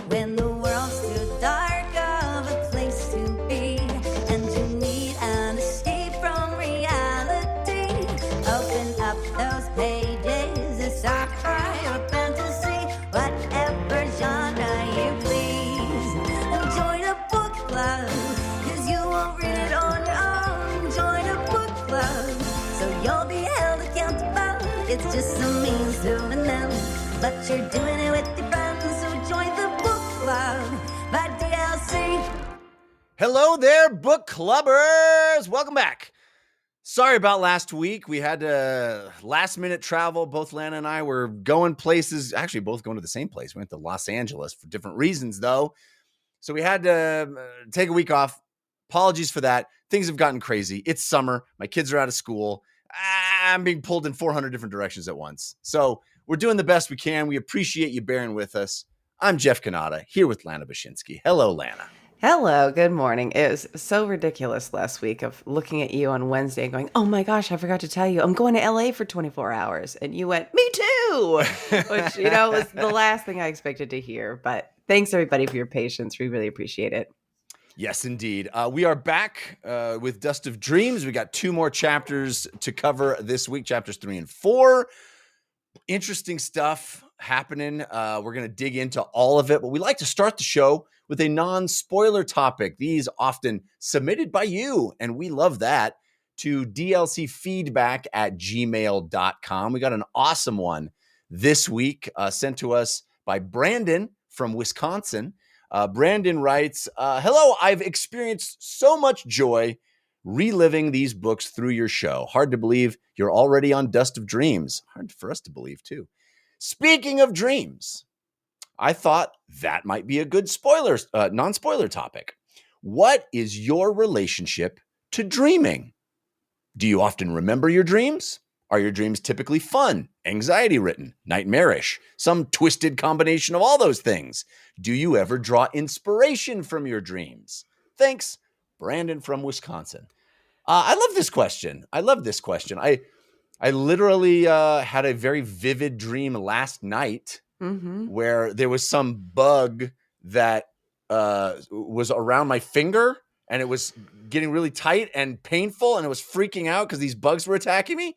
when the world's too dark of a place to be, and you need an escape from reality. Open up those pages, it's sci-fi or fantasy, whatever genre you please. And join a book club, 'cause you won't read it on your own. Join a book club, so you'll be held accountable. It's just a means to an end, but you're doing it with your friends, so join the book club by DLC. Hello there, book clubbers! Welcome back. Sorry about last week. We had last minute travel. Both Lana and I were going places, actually both going to the same place. We went to Los Angeles for different reasons though. So we had to take a week off. Apologies for that. Things have gotten crazy. It's summer. My kids are out of school. I'm being pulled in 400 different directions at once. So we're doing the best we can. We appreciate you bearing with us. I'm Jeff Kanata here with Lana Bachynski. Hello, Lana. Hello, good morning. It was so ridiculous last week of looking at you on Wednesday and going, oh my gosh, I forgot to tell you, I'm going to LA for 24 hours. And you went, me too, which, was the last thing I expected to hear. But thanks everybody for your patience. We really appreciate it. Yes, indeed. We are back with Dust of Dreams. We got 2 more chapters to cover this week, chapters 3 and 4. Interesting stuff happening. We're going to dig into all of it, but we like to start the show with a non-spoiler topic. These often submitted by you, and we love that, to dlcfeedback@gmail.com. We got an awesome one this week sent to us by Brandon from Wisconsin. Brandon writes, hello, I've experienced so much joy reliving these books through your show. Hard to believe you're already on Dust of Dreams. Hard for us to believe, too. Speaking of dreams, I thought that might be a good non-spoiler topic. What is your relationship to dreaming? Do you often remember your dreams? Are your dreams typically fun, anxiety-ridden, nightmarish, some twisted combination of all those things? Do you ever draw inspiration from your dreams? Thanks, Brandon from Wisconsin. I love this question. I literally had a very vivid dream last night where there was some bug that was around my finger, and it was getting really tight and painful, and it was freaking out because these bugs were attacking me.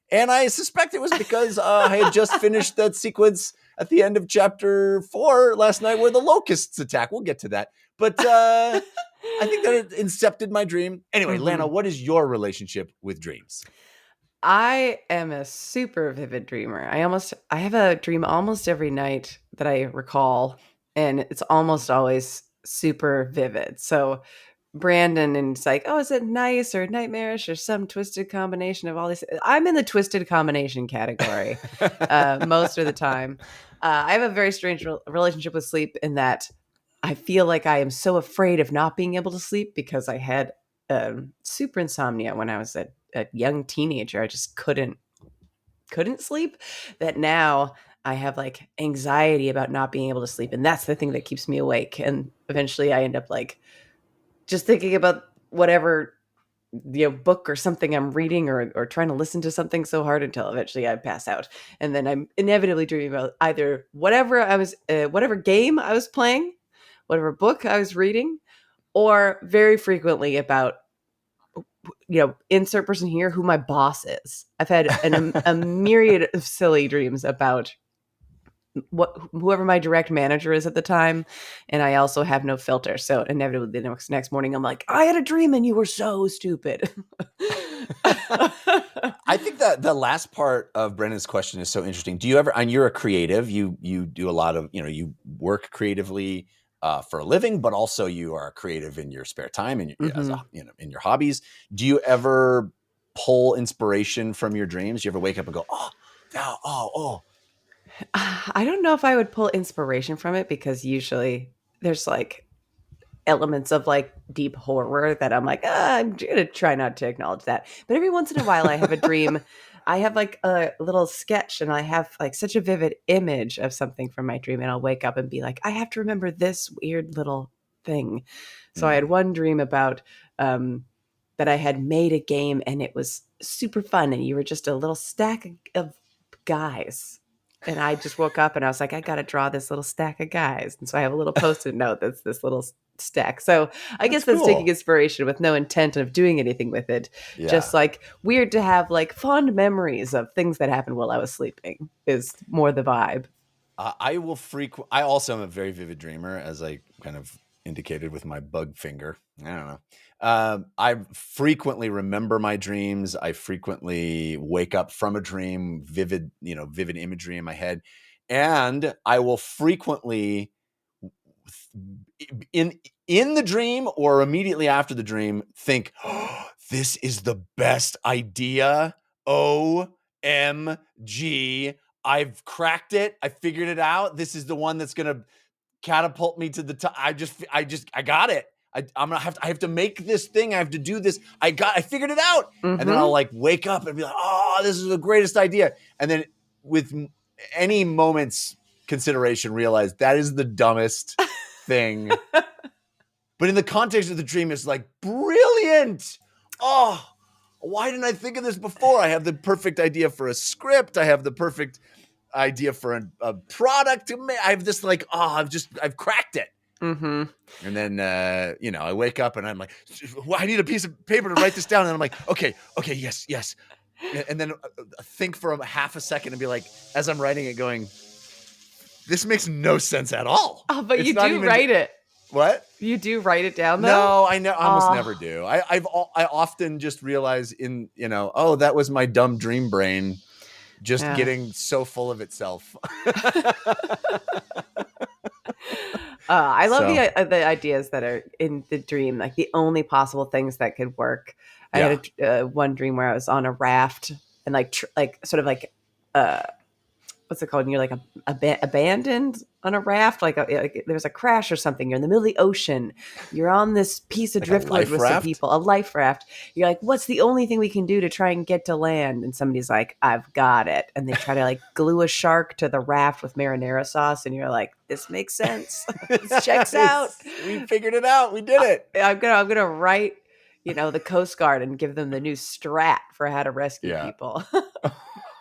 And I suspect it was because I had just finished that sequence at the end of chapter 4 last night where the locusts attack. We'll get to that. But I think that it incepted my dream. Anyway, Lana, what is your relationship with dreams? I am a super vivid dreamer. I have a dream almost every night that I recall, and it's almost always super vivid. So Brandon, and it's like, oh, is it nice or nightmarish or some twisted combination of all these? I'm in the twisted combination category most of the time. I have a very strange relationship with sleep in that I feel like I am so afraid of not being able to sleep because I had super insomnia when I was a young teenager. I just couldn't sleep, that now I have like anxiety about not being able to sleep. And that's the thing that keeps me awake. And eventually I end up like just thinking about whatever book or something I'm reading or trying to listen to something so hard until eventually I pass out. And then I'm inevitably dreaming about either whatever game I was playing, whatever book I was reading, or very frequently about, insert person here, who my boss is. I've had a myriad of silly dreams about whoever my direct manager is at the time, and I also have no filter. So inevitably the next morning I'm like, I had a dream and you were so stupid. I think that the last part of Brendan's question is so interesting. Do you ever, and you're a creative, you do a lot of, you work creatively for a living, but also you are creative in your spare time and in your hobbies. Do you ever pull inspiration from your dreams? Do you ever wake up and go, oh? I don't know if I would pull inspiration from it, because usually there's like elements of like deep horror that I'm like, I'm going to try not to acknowledge that. But every once in a while I have a dream. I have like a little sketch, and I have like such a vivid image of something from my dream, and I'll wake up and be like, I have to remember this weird little thing. So I had one dream about that I had made a game, and it was super fun, and you were just a little stack of guys. And I just woke up and I was like, I got to draw this little stack of guys. And so I have a little post-it note that's this little stack. So I That's guess that's taking cool. inspiration with no intent of doing anything with it. Yeah. Just like weird to have like fond memories of things that happened while I was sleeping is more the vibe. I will I also am a very vivid dreamer, as I kind of indicated with my bug finger. I don't know. I frequently remember my dreams. I frequently wake up from a dream, vivid imagery in my head. And I will frequently in the dream or immediately after the dream think, oh, this is the best idea. OMG. I've cracked it. I figured it out. This is the one that's going to catapult me to the top. I got it. I have to make this thing. I have to do this. I figured it out. Mm-hmm. And then I'll like wake up and be like, oh, this is the greatest idea. And then with any moment's consideration, realize that is the dumbest thing. But in the context of the dream, it's like brilliant. Oh, why didn't I think of this before? I have the perfect idea for a script. I have the perfect idea for a product to make. I have this like, I've cracked it. Mm-hmm. And then, I wake up and I'm like, well, I need a piece of paper to write this down. And I'm like, okay, yes. And then think for a half a second and be like, as I'm writing it going, this makes no sense at all. Oh, but you do write it. What? You do write it down though? No, I almost never do. I often just realize that was my dumb dream brain just getting so full of itself. I love the ideas that are in the dream, like the only possible things that could work. I had one dream where I was on a raft and what's it called? And you're like abandoned on a raft, like there's a crash or something. You're in the middle of the ocean. You're on this piece of driftwood with some people, a life raft. You're like, what's the only thing we can do to try and get to land? And somebody's like, I've got it. And they try to like glue a shark to the raft with marinara sauce. And you're like, this makes sense. This checks out. We figured it out. We did it. I'm gonna write, the Coast Guard and give them the new strat for how to rescue people.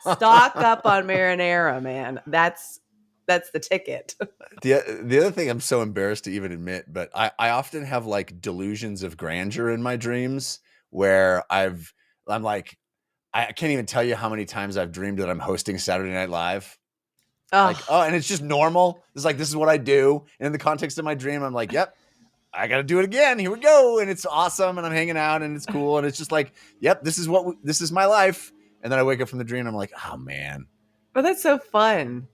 Stock up on marinara, man. That's the ticket. The other thing I'm so embarrassed to even admit, but I often have like delusions of grandeur in my dreams where I'm like, I can't even tell you how many times I've dreamed that I'm hosting Saturday Night Live. And it's just normal. It's like, this is what I do. And in the context of my dream, I'm like, yep, I got to do it again. Here we go. And it's awesome. And I'm hanging out and it's cool. And it's just like, yep, this is my life. And then I wake up from the dream and I'm like, oh man. But that's so fun.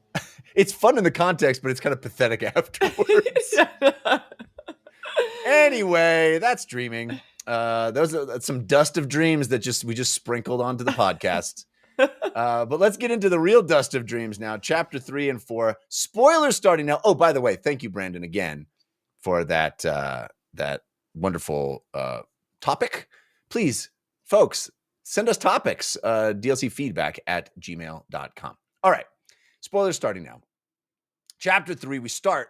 It's fun in the context, but it's kind of pathetic afterwards. Anyway, that's dreaming. Those are some dust of dreams that we just sprinkled onto the podcast. But let's get into the real dust of dreams now. Chapter 3 and 4. Spoilers starting now. Oh, by the way, thank you, Brandon, again for that wonderful topic. Please, folks, send us topics. DLCfeedback@gmail.com. All right. Spoilers starting now. Chapter 3, we start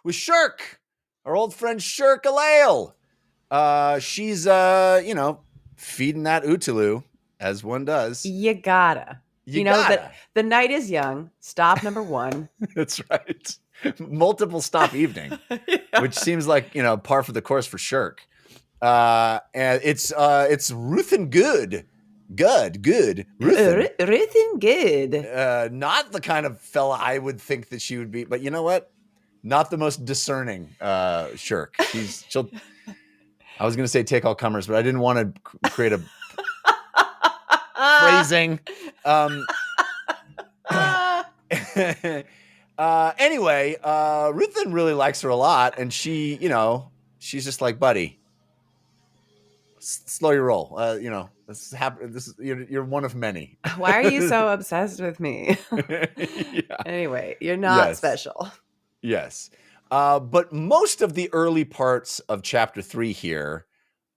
with Shirk, our old friend Shirk Alail. She's, feeding that Utulu, as one does. You gotta. You know that the night is young. Stop number 1. That's right. Multiple stop evening, which seems like, par for the course for Shirk. And it's Ruth and Good. Good. Ruthin good. Not the kind of fella I would think that she would be, but you know what? Not the most discerning Shirk. She'll. I was going to say take all comers, but I didn't want to create a phrasing. Anyway, Ruthin really likes her a lot, and she's just like, buddy, slow your roll. This is you're one of many. Why are you so obsessed with me? Yeah. Anyway, you're not special. Yes. But most of the early parts of chapter 3 here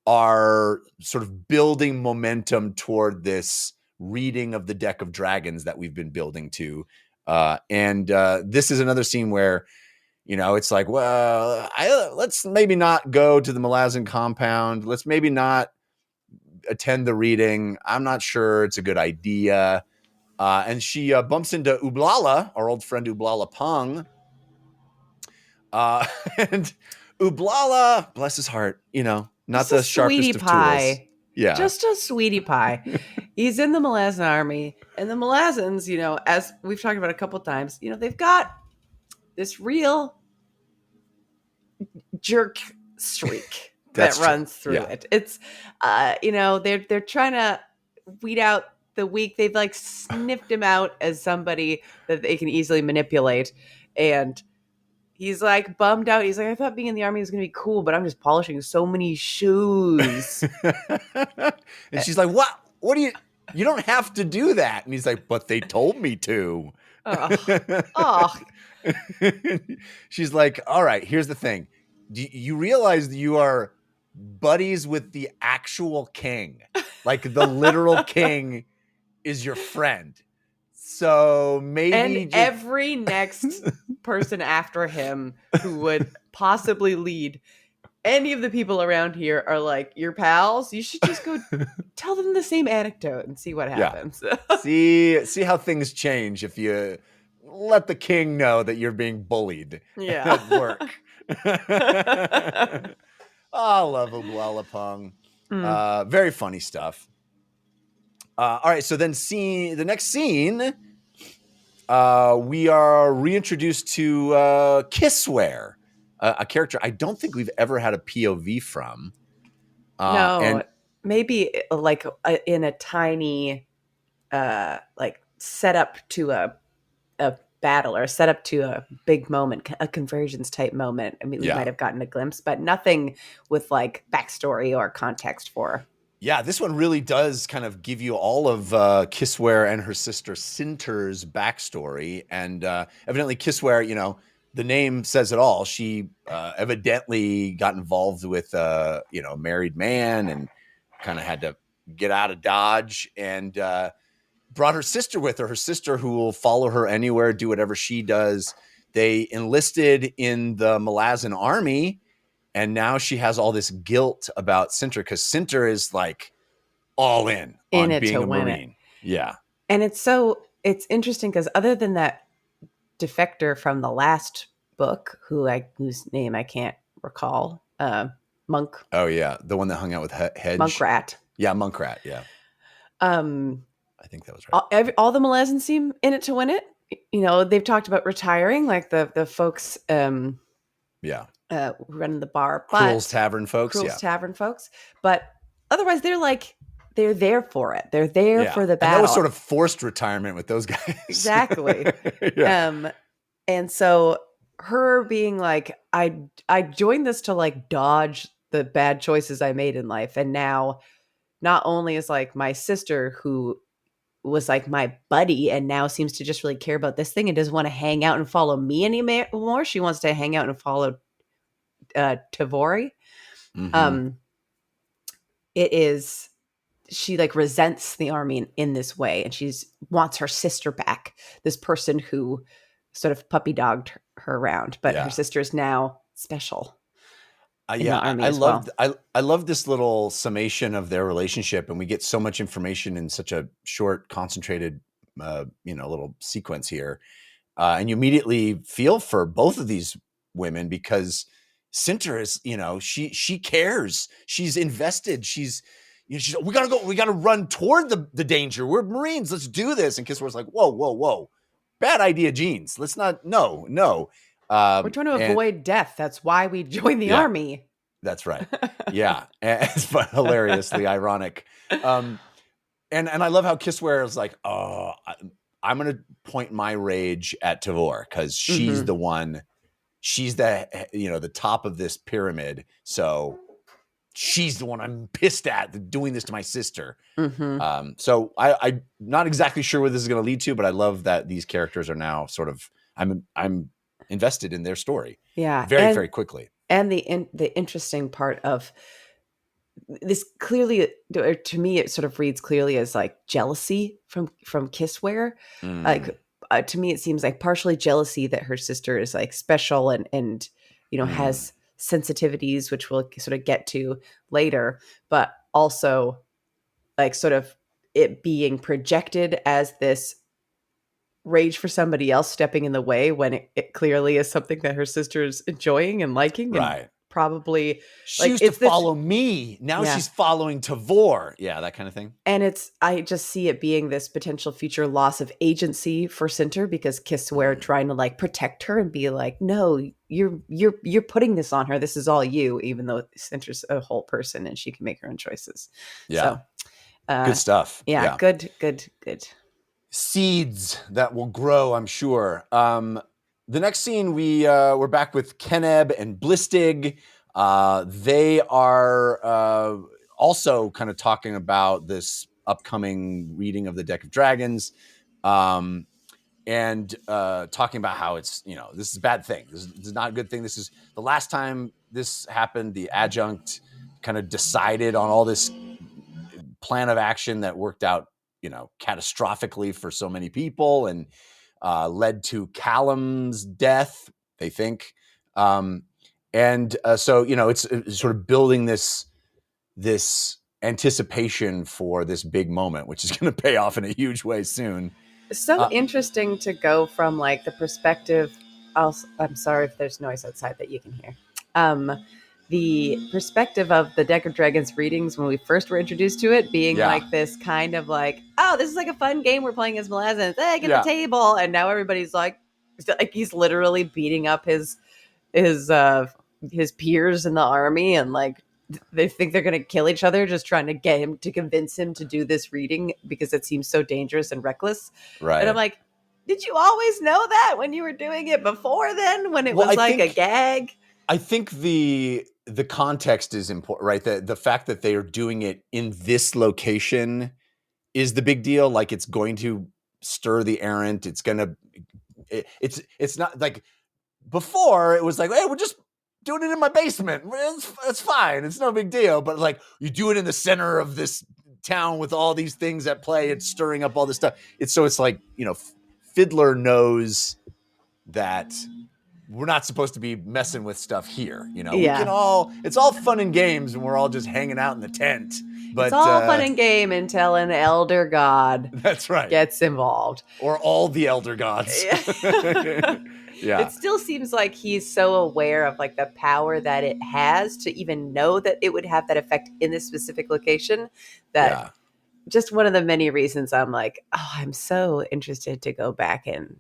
are sort of building momentum toward this reading of the deck of dragons that we've been building to. And this is another scene where, it's like, well, let's maybe not go to the Malazan compound. Let's maybe not attend the reading. I'm not sure it's a good idea. And she bumps into Ublala, our old friend Ublala Pung. And Ublala, bless his heart, not Just the a sharpest sweetie of tools. pie. Yeah. Just a sweetie pie. He's in the Malazan army, and the Malazans, as we've talked about a couple times, they've got this real jerk streak that That's runs true. through Yeah. it. It's they're trying to weed out the weak. They've like sniffed him out as somebody that they can easily manipulate, and he's like bummed out. He's like, I thought being in the army was going to be cool, but I'm just polishing so many shoes. And she's like, what do you don't have to do that. And he's like, but they told me to. Oh. She's like, all right, here's the thing. You realize that you are buddies with the actual king. Like the literal king is your friend. So maybe And every next person after him who would possibly lead any of the people around here are like your pals. You should just go tell them the same anecdote and see what happens. Yeah. see how things change if you let the king know that you're being bullied at work. I love Ublala Pung. Very funny stuff. All right, so then the next scene, we are reintroduced to Kissware, a character I don't think we've ever had a POV from. No, and maybe like in a tiny, like setup to a battle or set up to a big moment, a conversions type moment. I mean, we might have gotten a glimpse, but nothing with like backstory or context for. Yeah, this one really does kind of give you all of Kissware and her sister Sinter's backstory. And evidently Kissware, the name says it all. She evidently got involved with, a married man and kind of had to get out of Dodge and brought her sister with her sister who will follow her anywhere, do whatever she does. They enlisted in the Malazan army. And now she has all this guilt about Sinter because Sinter is like all in on being a Marine. Yeah. And it's interesting because other than that defector from the last book, whose name I can't recall, Monk. Oh yeah, the one that hung out with Hedge. Monkrat. Yeah, Monkrat. Yeah. I think that was right. All the Malazans seem in it to win it. They've talked about retiring, like the folks. Running the bar, Cruel's Tavern folks. Tavern folks. But otherwise, they're there for it. They're there for the battle. And that was sort of forced retirement with those guys. Exactly. And so her being like, I joined this to like dodge the bad choices I made in life, and now not only is like my sister who was like my buddy and now seems to just really care about this thing and doesn't want to hang out and follow me anymore. She wants to hang out and follow Tavori. Mm-hmm. She like resents the army in this way, and she's wants her sister back, this person who sort of puppy dogged her around, but her sister is now special. I love this little summation of their relationship, and we get so much information in such a short, concentrated little sequence here, and you immediately feel for both of these women because Sinter is, she cares. She's invested. She's we gotta go. We gotta run toward the danger. We're Marines. Let's do this. And Kissware's like, whoa. Bad idea, Jeans. Let's not. No. We're trying to avoid death. That's why we joined the army. That's right. Yeah. It's hilariously ironic. And I love how Kissware is like, oh, I'm going to point my rage at Tavor because she's the one. She's the top of this pyramid. So she's the one I'm pissed at doing this to my sister. So I'm not exactly sure where this is going to lead to, but I love that these characters are now sort of, I'm invested in their story. Yeah. Very, very quickly. And the interesting part of this clearly, to me, it sort of reads clearly as like jealousy from Kissware. Like, to me, it seems like partially jealousy that her sister is like special and has sensitivities, which we'll sort of get to later, but also like sort of it being projected as this rage for somebody else stepping in the way when it clearly is something that her sister's enjoying and liking, and Right. probably She like used to it's this. follow me. Now Yeah. she's following Tavor. Yeah, that kind of thing. And I just see it being this potential future loss of agency for Cinter, because Kissware trying to like protect her and be like, no, you're putting this on her. This is all you, even though Cinter's a whole person and she can make her own choices. Yeah. So, Good stuff. yeah. Good. Seeds that will grow, I'm sure. The next scene, we're back with Keneb and Blistig. They are also kind of talking about this upcoming reading of the Deck of Dragons, and talking about how it's, this is a bad thing. This is not a good thing. This is the last time this happened. The adjunct kind of decided on all this plan of action that worked out, catastrophically for so many people, and led to Callum's death, they think. So, it's sort of building this anticipation for this big moment, which is going to pay off in a huge way soon. So interesting to go from like the perspective. I'm sorry if there's noise outside that you can hear. The perspective of the Deck of Dragons readings when we first were introduced to it being like this kind of like, oh, this is like a fun game we're playing as Malazans. Hey, get the table. And now everybody's like he's literally beating up his peers in the army, and like they think they're going to kill each other just trying to get him to convince him to do this reading because it seems so dangerous and reckless. Right. And I'm like, did you always know that when you were doing it before then, when it was a gag? I think the context is important, right? The fact that they are doing it in this location is the big deal. Like, it's going to stir the errant. It's not like before it was like, hey, we're just doing it in my basement. It's fine. It's no big deal. But like, you do it in the center of this town with all these things at play. It's stirring up all this stuff. It's like, Fiddler knows that we're not supposed to be messing with stuff here. We can it's all fun and games and we're all just hanging out in the tent. But it's all fun and game until an elder god that's right gets involved. Or all the elder gods. Yeah. It still seems like he's so aware of like the power that it has to even know that it would have that effect in this specific location. That just one of the many reasons I'm like, oh, I'm so interested to go back and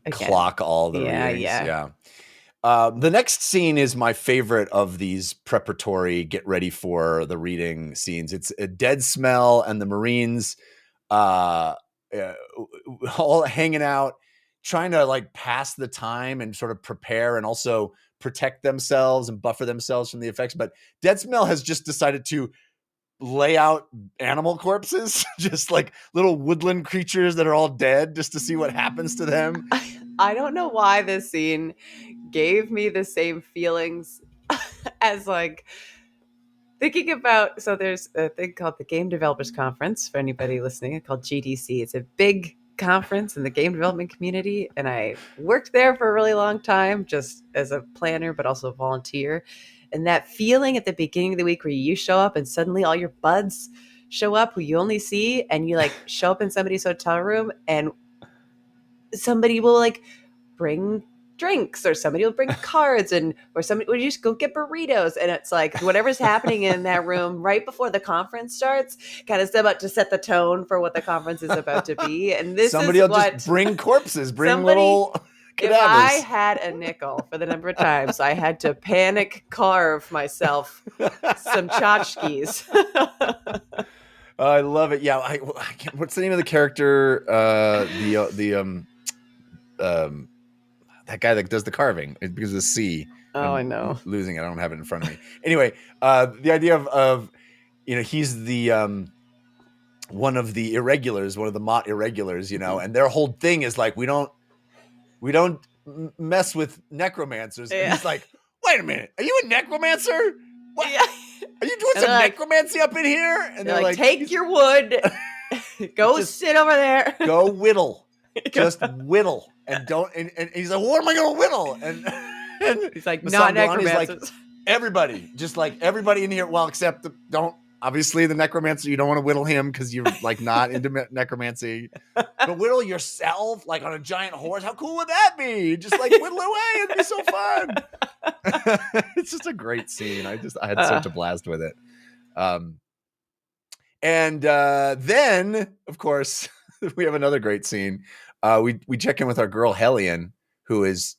clock all the readings. The next scene is my favorite of these preparatory get ready for the reading scenes. It's a Dead Smell and the Marines all hanging out, trying to like pass the time and sort of prepare and also protect themselves and buffer themselves from the effects. But Dead Smell has just decided to lay out animal corpses, just like little woodland creatures that are all dead, just to see what happens to them. I don't know why this scene gave me the same feelings as like thinking about, so there's a thing called the Game Developers Conference for anybody listening, called GDC. It's a big conference in the game development community, and I worked there for a really long time just as a planner but also a volunteer. And that feeling at the beginning of the week where you show up and suddenly all your buds show up who you only see, and you like show up in somebody's hotel room and somebody will like bring drinks, or somebody will bring cards, or somebody will just go get burritos, and it's like whatever's happening in that room right before the conference starts kind of about to set the tone for what the conference is about to be. And this somebody will just bring corpses, bring little cadavers. If I had a nickel for the number of times I had to panic carve myself some tchotchkes. I love it. Yeah, I can't, what's the name of the character? That guy that does the carving, because of the C. I know. Losing it. I don't have it in front of me. Anyway, the idea of he's the one of the irregulars, one of the Mott irregulars, and their whole thing is like, we don't mess with necromancers. Yeah. And he's like, wait a minute, are you a necromancer? What? Yeah. Are you doing some necromancy up in here? And they're like, take your wood, go sit over there, go whittle, just whittle. And don't, and he's like, what am I going to whittle? And he's like, not necromancers. Like, everybody, just like everybody in here. Well, except don't Obviously, the necromancer, you don't want to whittle him because you're like not into necromancy. But whittle yourself like on a giant horse. How cool would that be? Just like whittle away. It'd be so fun. It's just a great scene. I had such a blast with it. And then, of course, we have another great scene. We check in with our girl Hellion, who is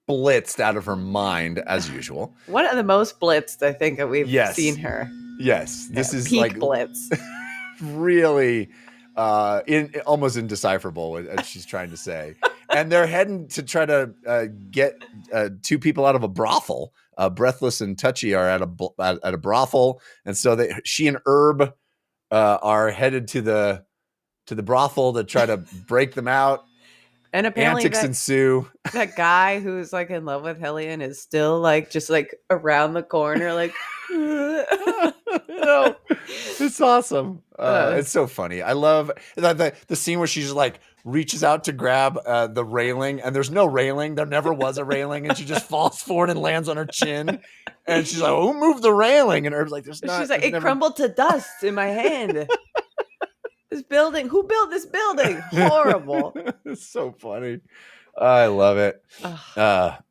blitzed out of her mind as usual. One of the most blitzed I think that we've seen her. Yes, this is peak like blitz. Really almost indecipherable what she's trying to say. And they're heading to try to get two people out of a brothel. Breathless and Touchy are at a brothel, and so she and Herb are headed to the brothel to try to break them out. And apparently antics ensue. That guy who's like in love with Hellion is still like just like around the corner, like it's awesome. It's so funny. I love the scene where she just like reaches out to grab the railing, and there's no railing. There never was a railing, and she just falls forward and lands on her chin. And she's like, "Who moved the railing?" And Herb's like, "There's not." She's like, "It crumbled to dust in my hand." This building, who built this building? Horrible. It's so funny. I love it.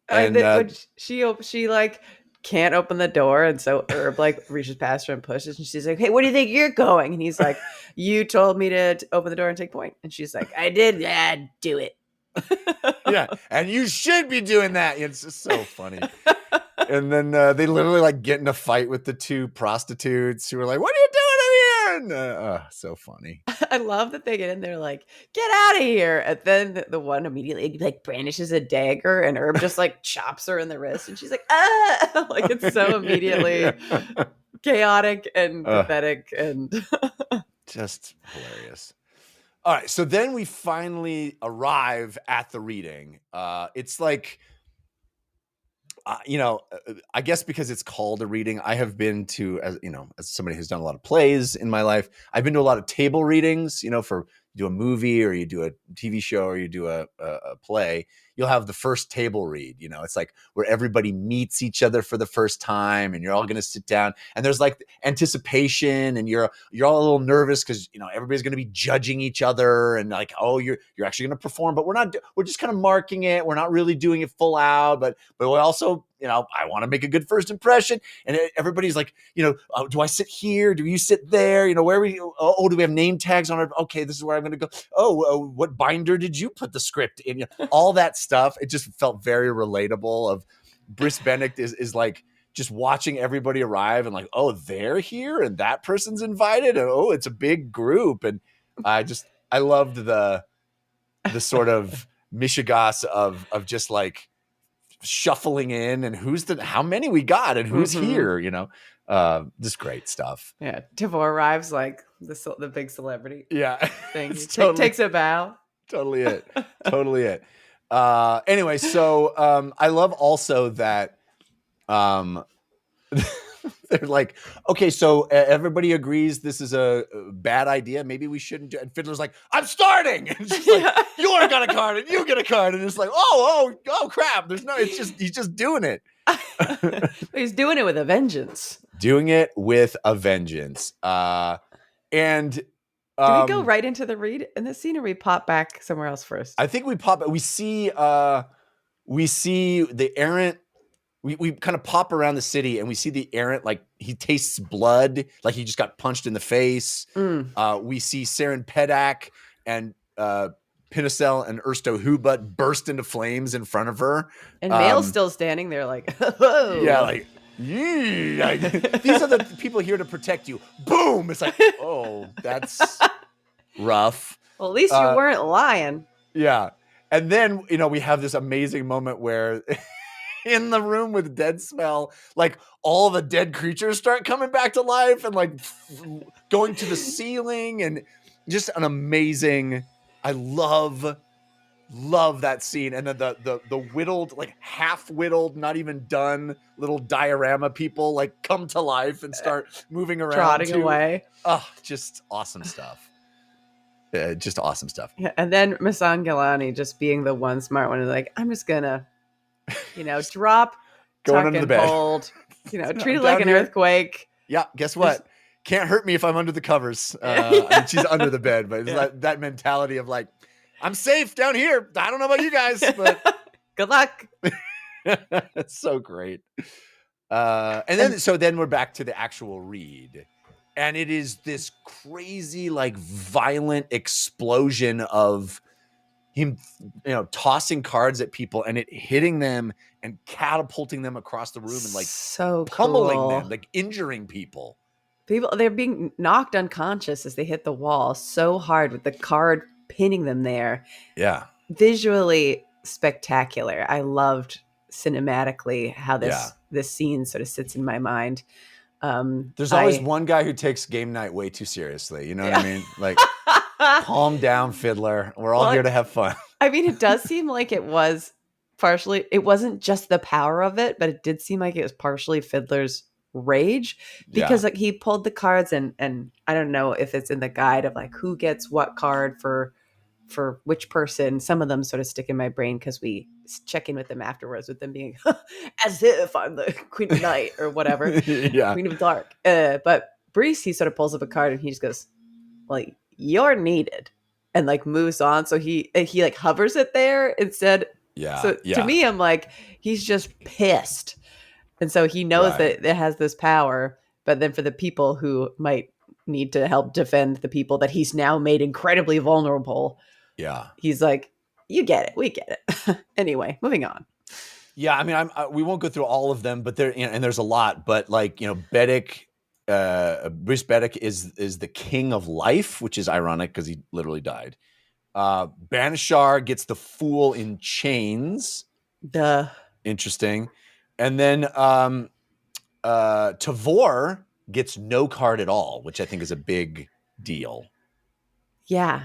And she like can't open the door, and so Herb like reaches past her and pushes, and she's like, "Hey, where do you think you're going?" And he's like, "You told me to open the door and take point." And she's like, "I did. Yeah, do it." Yeah, and you should be doing that. It's just so funny. And then they literally like get in a fight with the two prostitutes who are like, "What are you doing in here?" And so funny. I love that they get in there like, "Get out of here!" And then the one immediately like brandishes a dagger, and Herb just like chops her in the wrist, and she's like, "Ah!" Like it's so immediately chaotic and pathetic and just hilarious. All right, so then we finally arrive at the reading. It's like, I guess because it's called a reading, I have been to, as somebody who's done a lot of plays in my life, I've been to a lot of table readings, for you do a movie or you do a TV show or you do a play, you'll have the first table read, it's like where everybody meets each other for the first time and you're all going to sit down and there's like anticipation and you're all a little nervous because, everybody's going to be judging each other and like, oh, you're actually going to perform, but we're just kind of marking it. We're not really doing it full out, but we also, I want to make a good first impression. And everybody's like, oh, do I sit here? Do you sit there? Where we, do we have name tags on it? Okay, this is where I'm going to go. Oh, what binder did you put the script in? All that stuff. It just felt very relatable of Brice Benedict is like just watching everybody arrive and like, oh, they're here and that person's invited. And oh, it's a big group. And I loved the sort of mishigas of just like, shuffling in and how many we got and who's here, just great stuff. Yeah, Tavor arrives like the big celebrity. Yeah, thing. Takes a bow. Totally it. Anyway, so I love also that they're like, okay, so everybody agrees this is a bad idea. Maybe we shouldn't do it. And Fiddler's like, I'm starting. And she's like, you already got a card and you get a card. And it's like, oh crap. He's just doing it. He's doing it with a vengeance. And do we go right into the read in this scene or we pop back somewhere else first? I think we see the errant. We kind of pop around the city and we see the errant, like he tastes blood, like he just got punched in the face. We see Saren Pedak and Pinocel and Ersto Hubut burst into flames in front of her. And Mail's still standing there like, oh. Yeah, like, these are the people here to protect you. Boom! It's like, oh, that's rough. Well, at least you weren't lying. Yeah. And then, we have this amazing moment where in the room with dead smell, like all the dead creatures start coming back to life and like going to the ceiling and just an amazing, I love that scene. And then the whittled, like half whittled, not even done little diorama people like come to life and start moving around. Trotting away. Oh, just awesome stuff. Just awesome stuff. Yeah, and then Masan Galani just being the one smart one, like, I'm just gonna, drop, going tuck under the and bed. hold, treat it like an earthquake. Yeah, guess what? can't hurt me if I'm under the covers. I mean, she's under the bed, but it's that mentality of like, I'm safe down here. I don't know about you guys, but Good luck. it's so great. Then we're back to the actual read. And it is this crazy, like violent explosion of him, tossing cards at people and it hitting them and catapulting them across the room and like so pummeling cool. them, like injuring people. They're being knocked unconscious as they hit the wall so hard with the card pinning them there. Yeah. Visually spectacular. I loved cinematically how this scene sort of sits in my mind. There's always one guy who takes game night way too seriously. You know what I mean? Like, calm down, Fiddler. We're all here to have fun. I mean, it does seem like it was partially, it wasn't just the power of it, but it did seem like it was partially Fiddler's rage because like he pulled the cards and I don't know if it's in the guide of like who gets what card for which person. Some of them sort of stick in my brain because we check in with them afterwards with them being as if I'm the Queen of Night or whatever. Queen of Dark. But Brees, he sort of pulls up a card and he just goes, well, you're needed, and like moves on. So he like hovers it there instead. To me, I'm like, he's just pissed. And so he knows that it has this power, but then for the people who might need to help defend the people that he's now made incredibly vulnerable, he's like, you get it, we get it. Anyway, moving on. Yeah, I mean, we won't go through all of them, but there's a lot. But like, Beddick, Bruce Beddick is the king of life, which is ironic because he literally died. Banishar gets the fool in chains. Duh. Interesting. And then Tavor gets no card at all, which I think is a big deal. Yeah.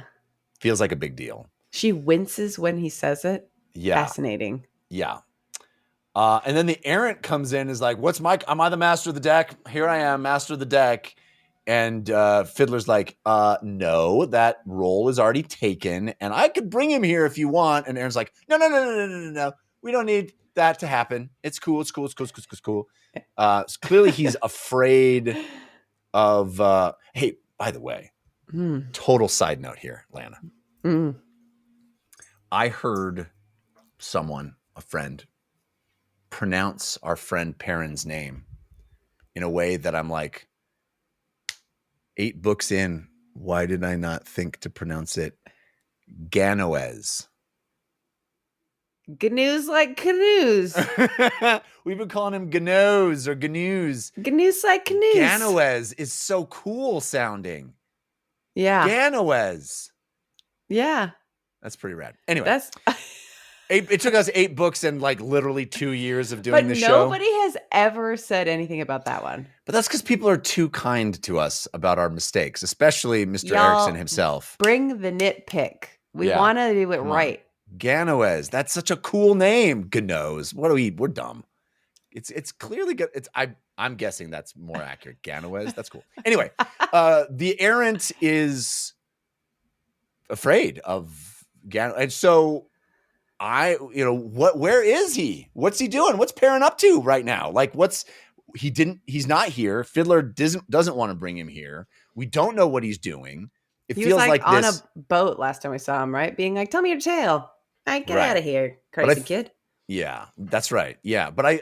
Feels like a big deal. She winces when he says it. Yeah. Fascinating. Yeah. And then the errant comes in and is like, am I the master of the deck? Here I am, master of the deck. And Fiddler's like, no, that role is already taken. And I could bring him here if you want. And Aaron's like, no. We don't need that to happen. It's cool. It's cool. Clearly he's afraid of, hey, by the way, total side note here, Lana. I heard a friend, pronounce our friend Perrin's name in a way that I'm like, 8 books in, why did I not think to pronounce it Ganoes? Gnoos like canoes. We've been calling him Ganoes or Gnoos. Gnoos like canoes. Ganoes is so cool sounding. Yeah. Ganoes. Yeah. That's pretty rad. Anyway. It took us 8 books and like literally 2 years of doing the show. But nobody has ever said anything about that one. But that's because people are too kind to us about our mistakes, especially Mr. Erikson himself. Bring the nitpick. We want to do it right. Ganoes. That's such a cool name. Ganoes. We're dumb. It's clearly good. I'm guessing that's more accurate. Ganoes. That's cool. Anyway, the errant is afraid of Ganoes. And so where is he? What's he doing? What's Perrin up to right now? Like he's not here. Fiddler doesn't want to bring him here. We don't know what he's doing. He feels like on a boat last time we saw him, right? Being like, tell me your tale. Get out of here, crazy kid. Yeah, that's right. Yeah. But I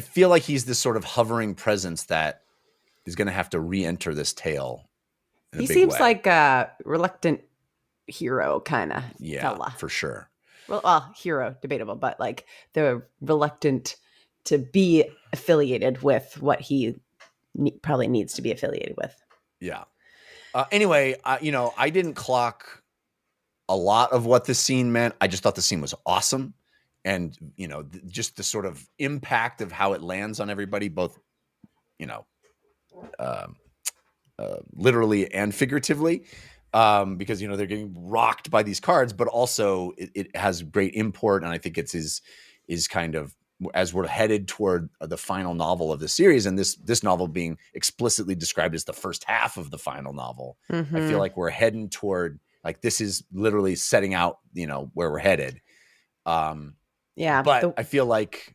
feel like he's this sort of hovering presence that is going to have to re-enter this tale. He seems like a reluctant hero kind of fella. For sure. Well, hero, debatable, but like the reluctant to be affiliated with what he probably needs to be affiliated with. Yeah. Anyway, I didn't clock a lot of what this scene meant. I just thought the scene was awesome. And, just the sort of impact of how it lands on everybody, both, literally and figuratively. Because they're getting rocked by these cards, but also it has great import, and I think it's is kind of as we're headed toward the final novel of the series, and this novel being explicitly described as the first half of the final novel. Mm-hmm. I feel like we're heading toward like this is literally setting out where we're headed. But I feel like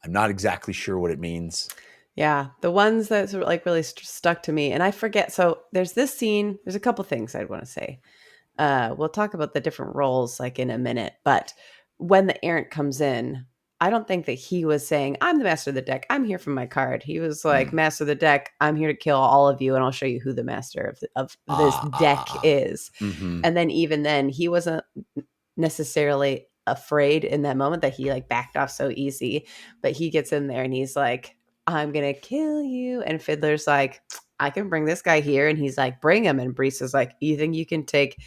I'm not exactly sure what it means. Yeah, the ones that sort of like really stuck to me, and I forget. So there's this scene. There's a couple things I'd want to say. We'll talk about the different roles like in a minute, but when the errant comes in, I don't think that he was saying, "I'm the master of the deck. I'm here for my card." He was like, "Master of the deck. I'm here to kill all of you, and I'll show you who the master of this deck is." Mhm. And then even then, he wasn't necessarily afraid in that moment that he like backed off so easy, but he gets in there and he's like, "I'm gonna kill you," and Fiddler's like, "I can bring this guy here," and he's like, "Bring him," and Brees is like, "You think you can take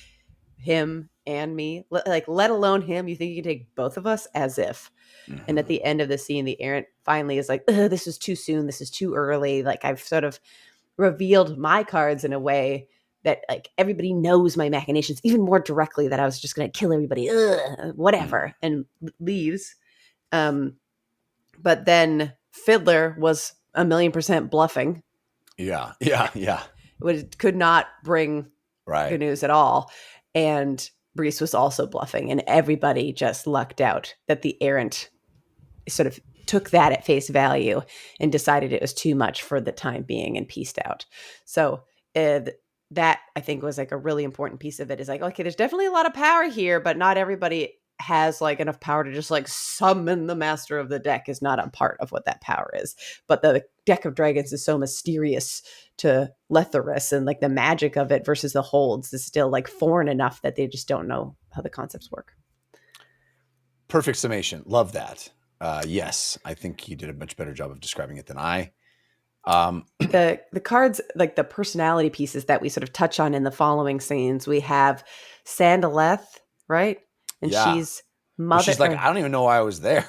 him and me, like let alone him? You think you can take both of us?" As if. And at Mhm. the end of the scene, the errant finally is like, "Ugh, this is too soon, this is too early, like I've sort of revealed my cards in a way that like everybody knows my machinations even more directly, that I was just going to kill everybody, whatever," and leaves. um but then Fiddler was 1,000,000% bluffing, Yeah. Yeah. Yeah. could not bring good Right. news at all. And Brees was also bluffing, and everybody just lucked out that the errant sort of took that at face value and decided it was too much for the time being and pieced out. So that I think was like a really important piece of it, is like, okay, there's definitely a lot of power here, but not everybody has like enough power to just like summon the master of the deck, is not a part of what that power is. But the deck of dragons is so mysterious to Letherus, and like the magic of it versus the holds is still like foreign enough that they just don't know how the concepts work. Perfect summation. Love that. Yes, I think you did a much better job of describing it than I. The cards, like the personality pieces that we sort of touch on in the following scenes, we have Sandaleth, right? And Yeah. she's Well, mother, she's like, I don't even know why I was there.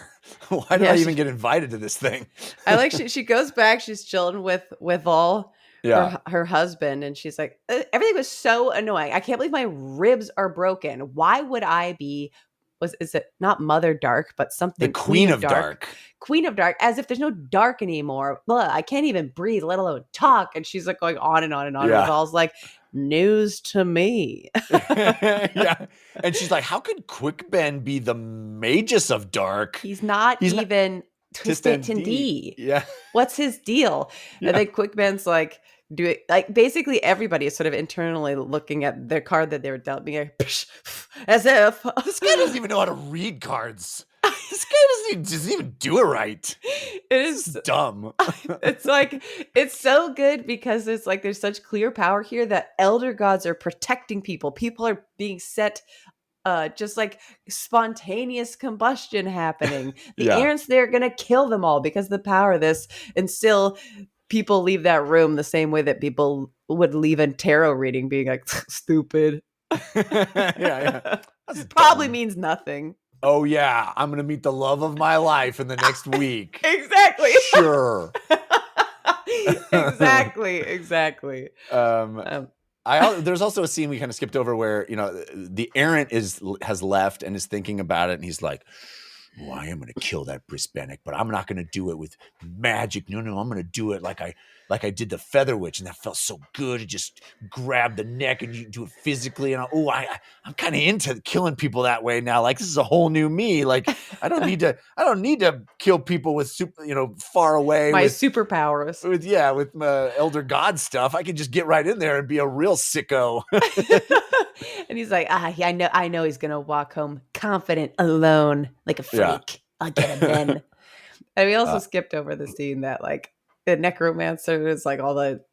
Why did yeah, I even get invited to this thing? I like she goes back, she's chilling with all Yeah. her husband, and she's like, everything was so annoying. I can't believe my ribs are broken. Why would I be, is it not Mother Dark, but The something, Queen of Dark. Queen of Dark, as if there's no dark anymore. Blah, I can't even breathe, let alone talk. And she's like going on and on and on. And Yeah. Laval's like, "News to me." Yeah. And she's like, how could Quick Ben be the Magus of Dark? He's not He's not even Tristan Tristan D. D. Yeah. What's his deal? And Yeah. then Quickman's like, do it, like basically everybody is sort of internally looking at their card that they were dealt, being like, "Psh, as if This guy doesn't even know how to read cards. This guy doesn't even do it right. it This is is. dumb. It's like, it's so good because it's like there's such clear power here that elder gods are protecting people. People are being set, just like spontaneous combustion happening. The Yeah. errands, they're gonna kill them all because of the power of this. And still people leave that room the same way that people would leave a tarot reading, being like, "Stupid." Yeah. That's Probably dumb. means nothing. Oh yeah, I'm gonna meet the love of my life in the next week. Exactly. Sure. Exactly. Um, Um, there's also a scene we kind of skipped over where the errant has left and is thinking about it, and he's like, "Oh, I am going to kill that Brisbanic, but I'm not going to do it with magic. No, I'm going to do it like I did the Feather Witch, and that felt so good. It just grabbed the neck, and you do it physically. And I'm kind of into killing people that way now. Like this is a whole new me. Like I don't need to kill people with far away my with superpowers. with my elder god stuff. I can just get right in there and be a real sicko." And he's like, I know he's gonna walk home confident, alone, like a freak. Yeah. I'll get him then. And we also Uh, skipped over the scene that like the necromancer is like all the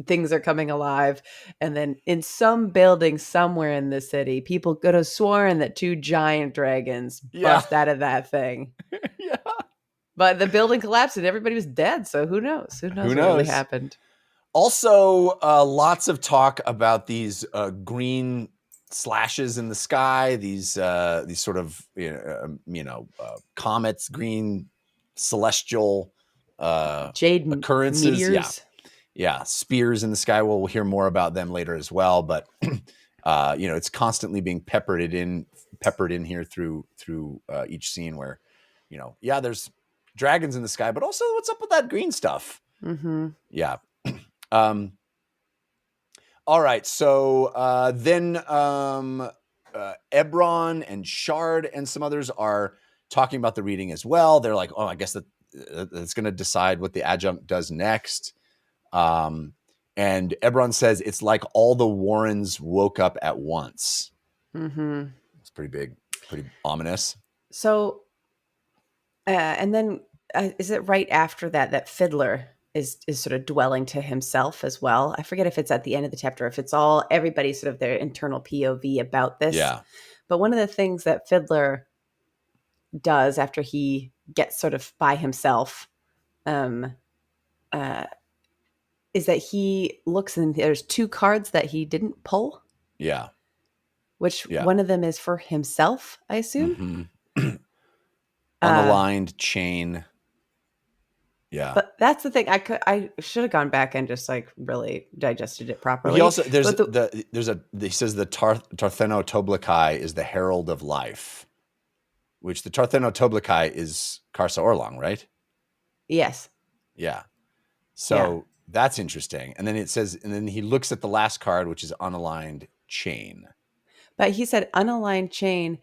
things are coming alive, and then in some building somewhere in the city, people could have sworn that two giant dragons Yeah. bust out of that thing. Yeah. But the building collapsed and everybody was dead. So who knows? Who knows what really happened? Also, lots of talk about these green slashes in the sky. These sort of comets, green celestial Jade occurrences. meteors. Yeah, spears in the sky. Well, we'll hear more about them later as well. But it's constantly being peppered in here through each scene where, there's dragons in the sky, but also what's up with that green stuff? Mm-hmm. Yeah. All right. So then Ebron and Shard and some others are talking about the reading as well. They're like, oh, I guess that that's going to decide what the adjunct does next. And Ebron says it's like all the Warrens woke up at once. Mm-hmm. It's pretty big, pretty ominous. So, and then is it right after that Fiddler is sort of dwelling to himself as well? I forget if it's at the end of the chapter, if it's all everybody sort of their internal POV about this. Yeah. But one of the things that Fiddler does after he gets sort of by himself, is that he looks and there's 2 cards that he didn't pull. Yeah. Which one of them is for himself, I assume. Mm-hmm. Unaligned chain. Yeah. But that's the thing. I should have gone back and just like really digested it properly. He also he says the Tartheno is the herald of life, which the Tartheno is Karsa Orlong, right? Yes. Yeah. So that's interesting. And then it says, and then he looks at the last card, which is unaligned chain. But he said unaligned chain,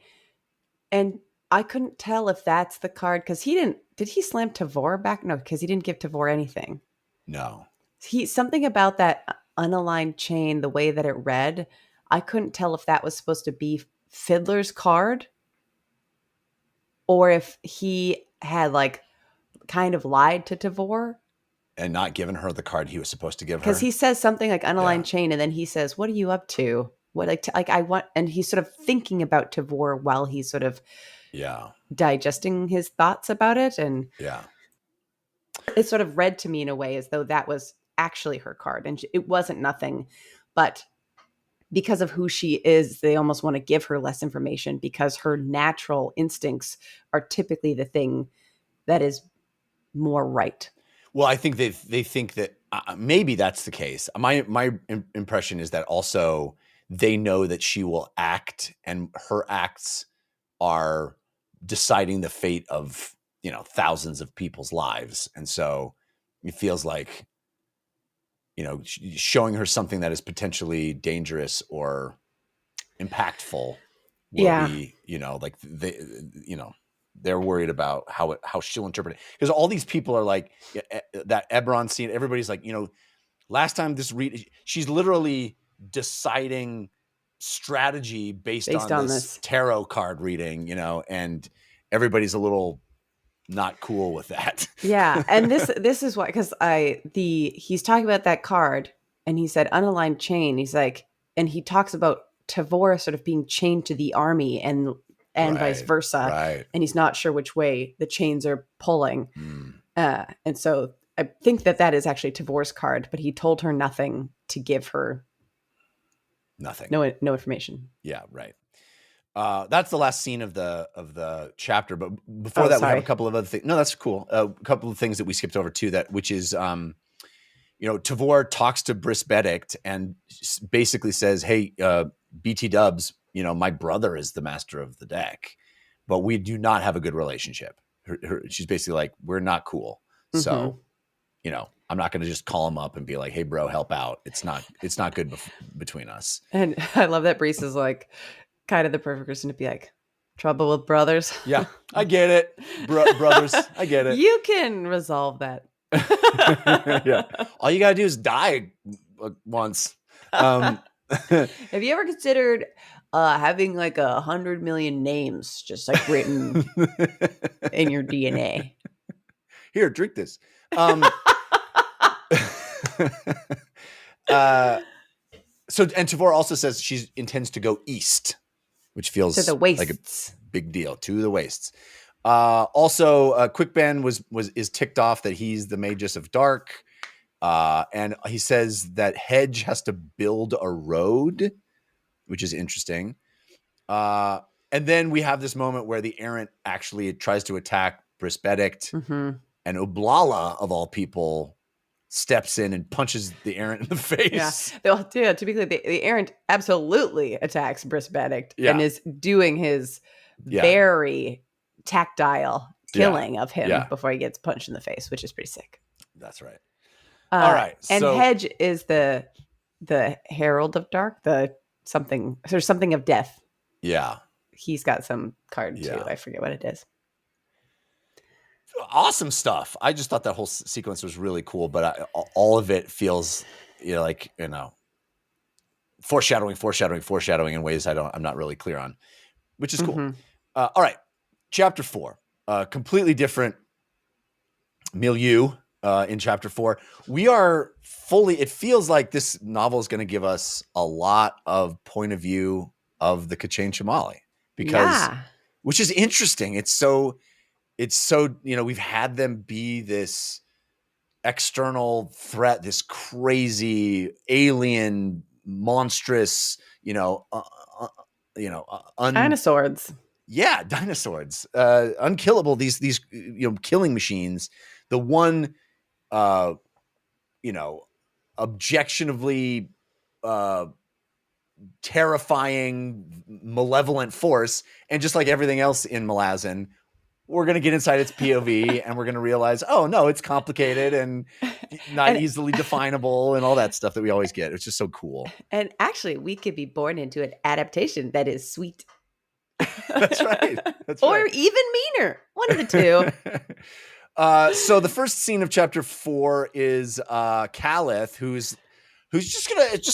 and I couldn't tell if that's the card because did he slam Tavor back? No, because he didn't give Tavor anything. No. Something about that unaligned chain, the way that it read, I couldn't tell if that was supposed to be Fiddler's card or if he had like kind of lied to Tavor. And not given her the card he was supposed to give her. Because he says something like unaligned chain, and then he says, "What are you up to? What like I want?" And he's sort of thinking about Tavor while he's sort of digesting his thoughts about it, and it sort of read to me in a way as though that was actually her card, and it wasn't nothing, but because of who she is, they almost want to give her less information because her natural instincts are typically the thing that is more right. Well, I think they think that maybe that's the case. My impression is that also they know that she will act, and her acts are deciding the fate of thousands of people's lives, and so it feels like showing her something that is potentially dangerous or impactful will be like they're worried about how she'll interpret it. Because all these people are like that Ebron scene. Everybody's like, last time she's literally deciding strategy based on this tarot card reading, and everybody's a little not cool with that. Yeah. And this is why, because he's talking about that card and he said unaligned chain. He's like, and he talks about Tavor sort of being chained to the army and vice versa. Right. And he's not sure which way the chains are pulling. And so I think that is actually Tavor's card, but he told her nothing to give her nothing. No information. Yeah, right. That's the last scene of the chapter. But before that, we have a couple of other things. No, that's cool. A couple of things that we skipped over too, which is Tavor talks to Briss Benedict and basically says, "Hey, BT Dubs, my brother is the master of the deck, but we do not have a good relationship." She's basically like, "We're not cool." Mm-hmm. So, I'm not going to just call him up and be like, "Hey, bro, help out." It's not good between us. And I love that Briss is like kind of the perfect person to be like, trouble with brothers. Yeah, I get it. Brothers, I get it. You can resolve that. Yeah. All you got to do is die once. Have you ever considered having like 100 million names just like written in your DNA? Here, drink this. So, and Tavor also says she intends to go east, which feels to the wastes. Like a big deal. To the wastes. Also, Quickban is ticked off that he's the Magus of Dark, and he says that Hedge has to build a road, which is interesting. And then we have this moment where the Errant actually tries to attack Briss Benedict, and Oblala, of all people, steps in and punches the Errant in the face. Yeah, to be clear, the Errant absolutely attacks Briss Benedict and is doing his very tactile killing of him before he gets punched in the face, which is pretty sick. That's right. All right. And Hedge is the Herald of Dark, there's something of death. Yeah. He's got some card too. I forget what it is. awesome stuff. I just thought that whole sequence was really cool, but all of it feels like foreshadowing in ways I'm not really clear on, which is cool. All right, chapter 4, completely different milieu. In chapter 4, we are fully. It feels like this novel is going to give us a lot of point of view of the Kachin Shamali, because, which is interesting. It's so we've had them be this external threat, this crazy alien, monstrous, dinosaurs. Yeah, dinosaurs, unkillable. These killing machines. The one, objectively terrifying, malevolent force, and just like everything else in Malazan, we're going to get inside its POV and we're going to realize, oh no, it's complicated and not easily definable and all that stuff that we always get. It's just so cool. And actually, we could be born into an adaptation that is sweet. That's right. Or even meaner. One of the two. So the first scene of chapter 4 is Caliph, who's just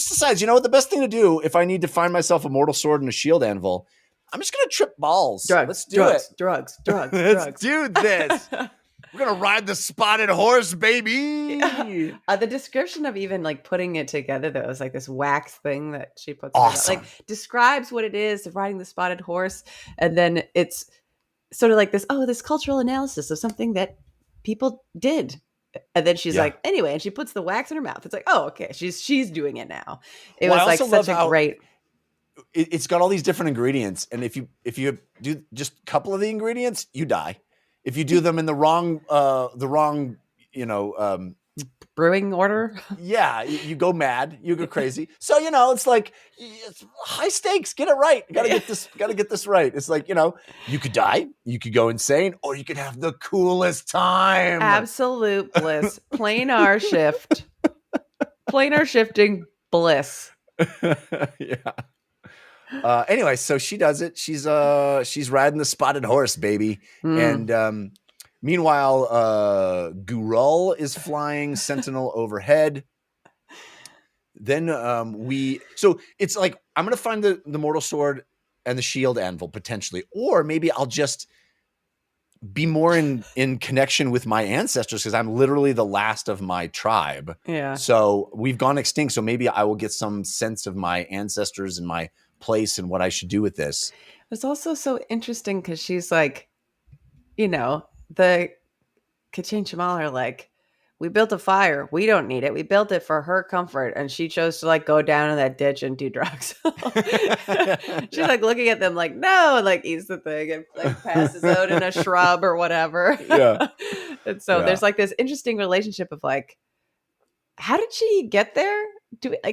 decides, the best thing to do if I need to find myself a mortal sword and a shield anvil, I'm just gonna trip balls. Let's do it. Drugs. Let's do this. We're gonna ride the spotted horse, baby. Yeah. The description of even like putting it together, though, is like this wax thing that she puts. Awesome. Like describes what it is of riding the spotted horse, and then it's sort of like this cultural analysis of something that people did. And then she's like, anyway, and she puts the wax in her mouth. It's like, oh, okay, she's doing it now. It was like such a great. It's got all these different ingredients, and if you do just a couple of the ingredients, you die. If you do them in the wrong brewing order, you go mad, you go crazy. So it's like it's high stakes. Get it right. Got to get this right. It's like you could die, you could go insane, or you could have the coolest time. Absolute bliss. Planar shift. Planar shifting bliss. Yeah. Anyway, so she does it. She's riding the spotted horse, baby. And meanwhile, Gurul is flying sentinel overhead. Then so it's like I'm gonna find the mortal sword and the shield anvil potentially, or maybe I'll just be more in connection with my ancestors, because I'm literally the last of my tribe. Yeah. So we've gone extinct. So maybe I will get some sense of my ancestors and my place and what I should do with this. It's also so interesting because she's like, the Kachin Shamal are like, we built a fire. We don't need it. We built it for her comfort. And she chose to like go down in that ditch and do drugs. She's like looking at them like, no, and like eats the thing and like passes out in a shrub or whatever. Yeah. And so there's like this interesting relationship of like, how did she get there?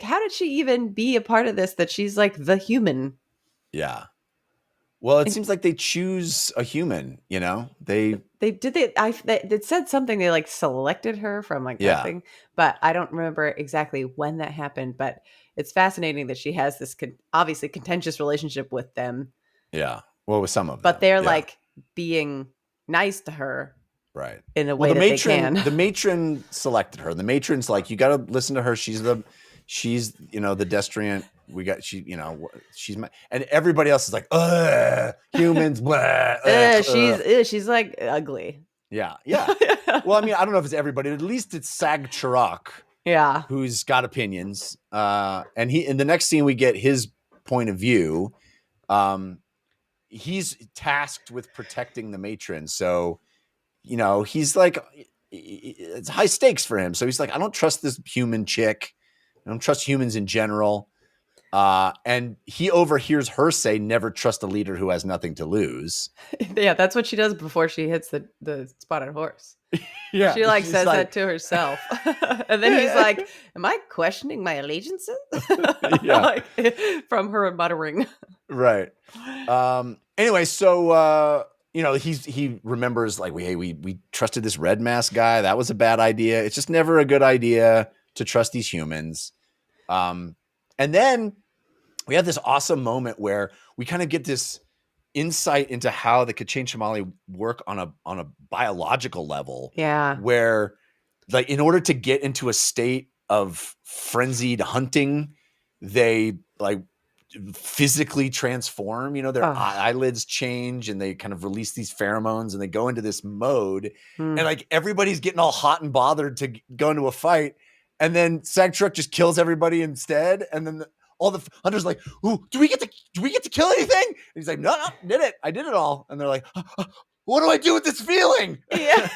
How did she even be a part of this, that she's like the human? Yeah. Well, it seems like they choose a human, They it said something, they like selected her from like that thing, but I don't remember exactly when that happened. But it's fascinating that she has this obviously contentious relationship with them. Yeah. Well, with some of them. But they're like being nice to her. Right. In a way that they can. The matron selected her. The matron's like, you got to listen to her. She's the destriant. She's my, and everybody else is like, humans, blah. She's like ugly. Yeah. Yeah. Well, I mean, I don't know if it's everybody. At least it's Sag Chirac. Yeah. Who's got opinions. And in the next scene, we get his point of view. He's tasked with protecting the matron. So, he's like, it's high stakes for him. So he's like, I don't trust this human chick. I don't trust humans in general. And he overhears her say, never trust a leader who has nothing to lose. Yeah, that's what she does before she hits the spotted horse. Yeah. She says that to herself. And then he's like, am I questioning my allegiances? Yeah. From her muttering. Right. Anyway, so he remembers like we trusted this red mask guy. That was a bad idea. It's just never a good idea to trust these humans. And then we have this awesome moment where we kind of get this insight into how the Kachin Shamali work on a biological level. Yeah. Where, like, in order to get into a state of frenzied hunting, they like physically transform, their eyelids change and they kind of release these pheromones and they go into this mode. And like everybody's getting all hot and bothered to go into a fight. And then Sagtruk just kills everybody instead. And then all the hunters are like, ooh, do we get to kill anything? And he's like, no, I did it all. And they're like, what do I do with this feeling? Yeah.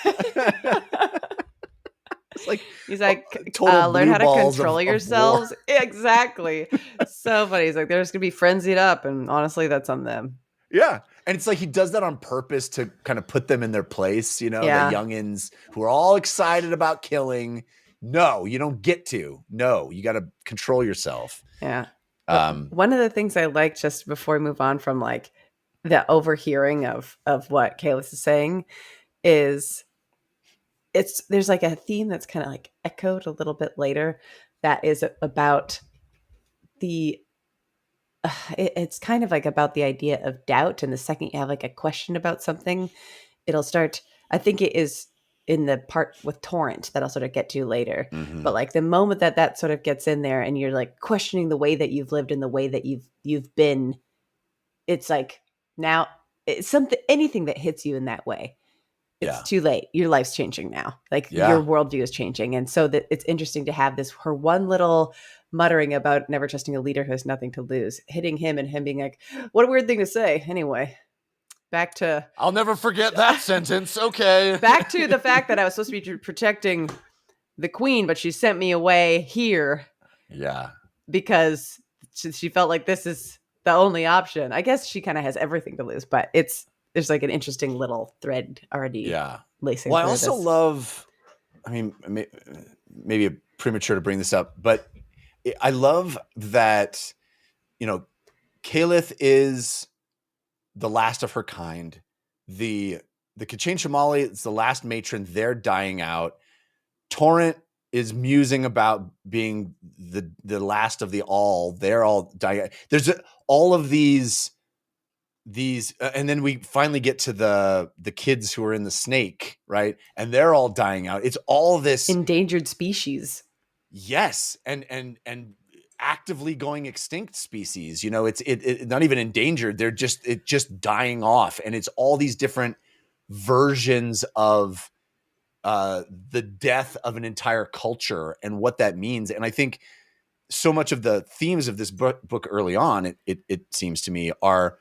It's like, he's like, total learn how to balls control of yourselves. war. Exactly. So funny. He's like, they're just gonna be frenzied up, and honestly, that's on them. Yeah. And it's like he does that on purpose to kind of put them in their place, the youngins who are all excited about killing. No, you don't get to. No, you got to control yourself. Yeah. One of the things I like, just before we move on from like the overhearing of what Kalis is saying, is there's like a theme that's kind of like echoed a little bit later that is about it's kind of like about the idea of doubt. And the second you have like a question about something, it'll start, I think it is in the part with Torrent that I'll sort of get to later. But like the moment that sort of gets in there and you're like questioning the way that you've lived and the way that you've been, it's like, now it's anything that hits you in that way, it's too late. Your life's changing now. Like your worldview is changing. And so that it's interesting to have her one little muttering about never trusting a leader who has nothing to lose, hitting him and him being like, what a weird thing to say. Anyway, back to... I'll never forget that sentence. Okay. Back to the fact that I was supposed to be protecting the queen, but she sent me away here. Yeah. Because she felt like this is the only option. I guess she kind of has everything to lose, but there's like an interesting little thread already lacing. Well, I also love, I mean, maybe premature to bring this up, but I love that, Kalith is the last of her kind. The Kachin Shamali is the last matron. They're dying out. Torrent is musing about being the last of the all. They're all dying. There's all of these, and then we finally get to the kids who are in the snake, right? And they're all dying out. It's all this endangered species. Yes. And actively going extinct species, it's not even endangered. They're just dying off. And it's all these different versions of the death of an entire culture and what that means. And I think so much of the themes of this book early on, it seems to me, are,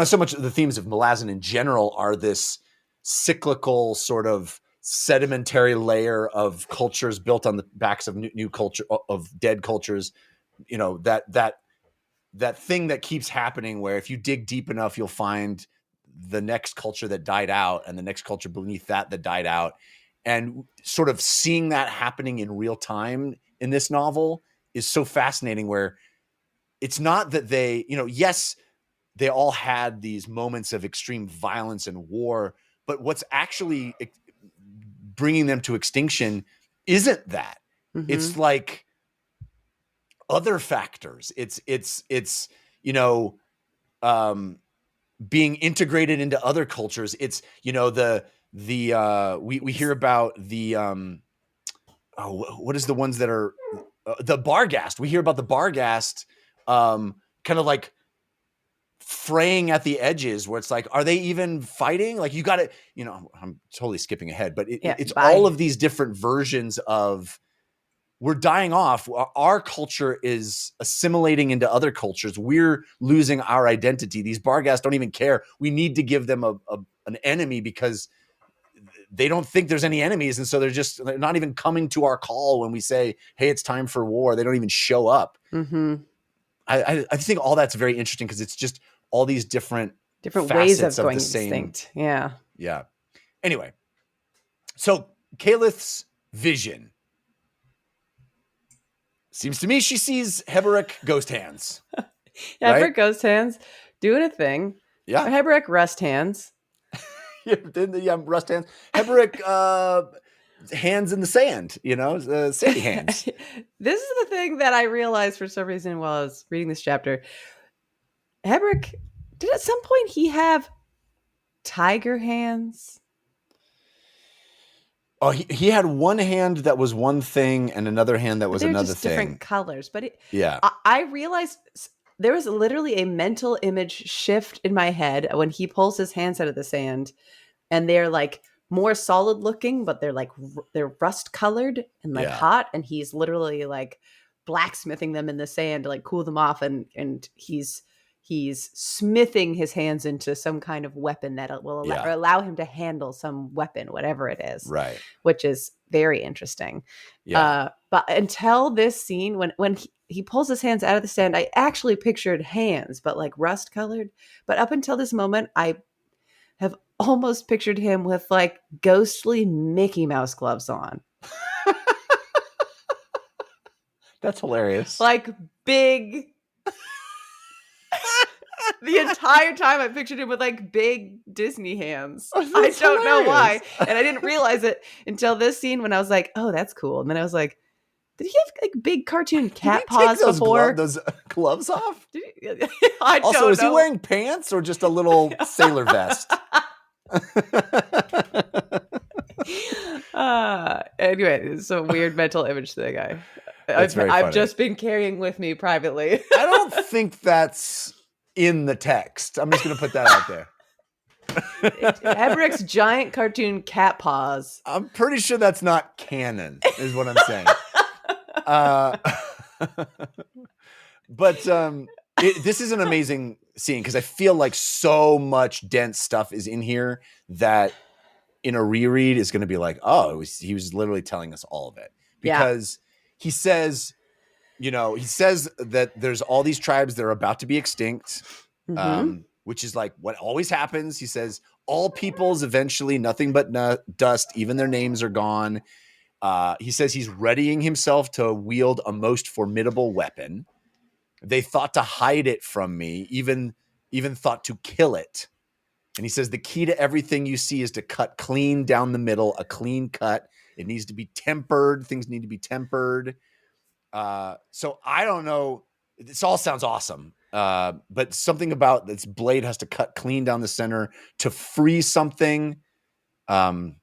so much of the themes of Malazan in general are this cyclical sort of sedimentary layer of cultures built on the backs of new culture, of dead cultures, that thing that keeps happening where if you dig deep enough, you'll find the next culture that died out and the next culture beneath that died out. And sort of seeing that happening in real time in this novel is so fascinating, where it's not that they, yes, they all had these moments of extreme violence and war, but what's actually bringing them to extinction isn't that. Mm-hmm. It's like other factors. It's being integrated into other cultures. It's, we hear about the, what is the ones that are the Barghast? We hear about the Barghast, kind of like fraying at the edges, where it's like, are they even fighting? Like, you got to, I'm totally skipping ahead, but it's all of these different versions of, we're dying off. Our culture is assimilating into other cultures. We're losing our identity. These Barghast don't even care. We need to give them an enemy because they don't think there's any enemies. And so they're not even coming to our call when we say, hey, it's time for war. They don't even show up. Mm-hmm. I think all that's very interesting, because it's just all these different ways of going extinct. Yeah. Yeah. Anyway, so Kalith's vision. Seems to me she sees Heberek ghost hands. Heberek right? Ghost hands doing a thing. Yeah. Or Heberek rust hands. Rust hands. Heberek hands in the sand, sandy hands. This is the thing that I realized for some reason while I was reading this chapter. Heberek Did at some point he have tiger hands? Oh, he had one hand that was one thing and another hand that was They're another just thing. different colors. But Yeah. I realized there was literally a mental image shift in my head when he pulls his hands out of the sand, and they're like more solid looking, but they're like they're rust colored and like Yeah. hot, and he's literally like blacksmithing them in the sand to like cool them off, and he's smithing his hands into some kind of weapon that will allow him to handle some weapon, whatever it is. Right. Which is very interesting. Yeah. But until this scene, when he pulls his hands out of the sand, I actually pictured hands, but like rust colored. But up until this moment, I have almost pictured him with like ghostly Mickey Mouse gloves on. That's hilarious. Like big. The entire time I pictured him with like big Disney hands. Oh, I don't know why. hilarious. And I didn't realize it until this scene when I was like, oh, that's cool. And then I was like, did he have like big cartoon cat Did he paws take those before? those gloves off? I Also, don't is he know. wearing pants or just a little sailor vest? Anyway, it's a weird mental image thing. That's very I've funny. just been carrying with me privately. I don't think that's in the text. I'm just going to put that out there. Everett's giant cartoon cat paws. I'm pretty sure that's not canon, is what I'm saying. But this is an amazing scene because I feel like so much dense stuff is in here that in a reread is going to be like, oh, he was literally telling us all of it. Because he says, he says that there's all these tribes that are about to be extinct, which is like what always happens. He says all peoples eventually, nothing but dust, even their names are gone. He says he's readying himself to wield a most formidable weapon. They thought to hide it from me, even thought to kill it. And he says the key to everything you see is to cut clean down the middle, a clean cut. It needs to be tempered. Things need to be tempered. So I don't know. This all sounds awesome. But something about this blade has to cut clean down the center to free something. So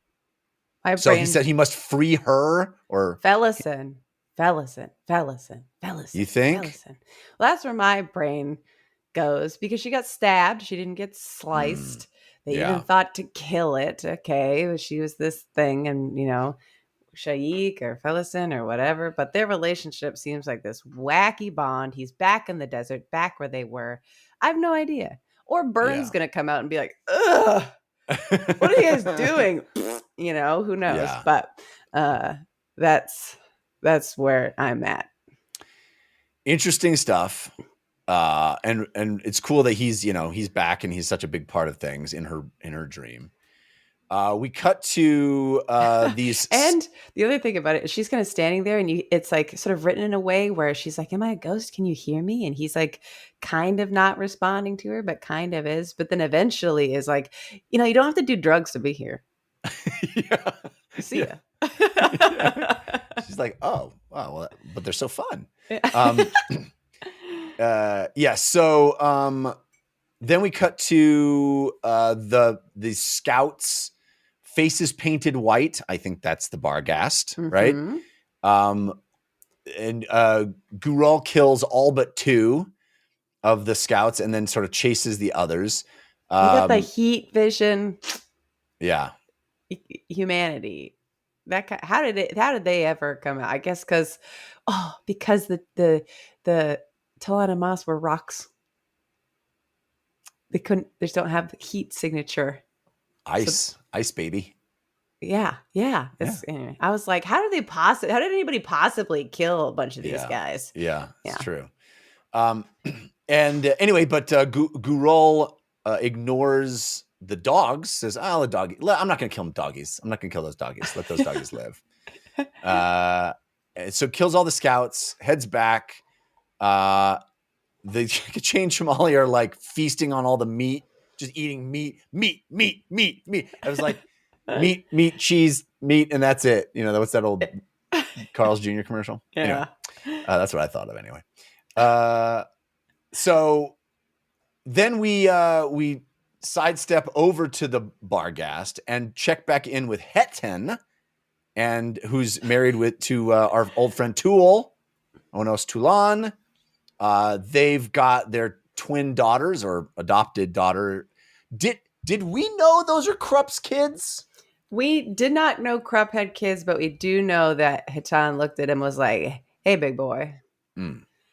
he said he must free her or Fellison. You think? Fellison. Well, that's where my brain goes because she got stabbed. She didn't get sliced. They even thought to kill it. Okay. She was this thing and, Shaik or Fellison or whatever. But their relationship seems like this wacky bond. He's back in the desert, back where they were. I have no idea. Or Burns going to come out and be like, ugh, what are you guys doing? Who knows? Yeah. But that's where I'm at. Interesting stuff. And it's cool that he's back and he's such a big part of things in her dream. We cut to these and the other thing about it is she's kind of standing there and it's like sort of written in a way where she's like, am I a ghost? Can you hear me? And he's like kind of not responding to her, but kind of is. But then eventually is like, you don't have to do drugs to be here. Yeah. See ya. Yeah. She's like, oh, wow, well, but they're so fun. So then we cut to the scouts' faces painted white. I think that's the Barghast, right? And Gural kills all but 2 of the scouts and then sort of chases the others. You got the heat vision. Yeah. Humanity. How did they ever come out? I guess because the Talana Moss were rocks. They just don't have the heat signature. Ice baby. Yeah. Anyway, I was like, how did anybody possibly kill a bunch of these guys? Yeah, it's true. And anyway, but Gurul ignores the dogs, says, oh, the doggy. I'm not going to kill them doggies. I'm not going to kill those doggies. Let those doggies live. So kills all the scouts, heads back. The Chain Shamali are like feasting on all the meat, just eating meat. I was like, meat, cheese, meat, and that's it. What's that old Carl's Jr. commercial? Yeah. Anyway, that's what I thought of anyway. So then we sidestep over to the Barghast and check back in with Hetten, and who's married to our old friend Tool, Onos Tulan. They've got their twin daughters or adopted daughter. Did we know those are Krupp's kids? We did not know Krupp had kids, but we do know that Hitan looked at him and was like, hey, big boy.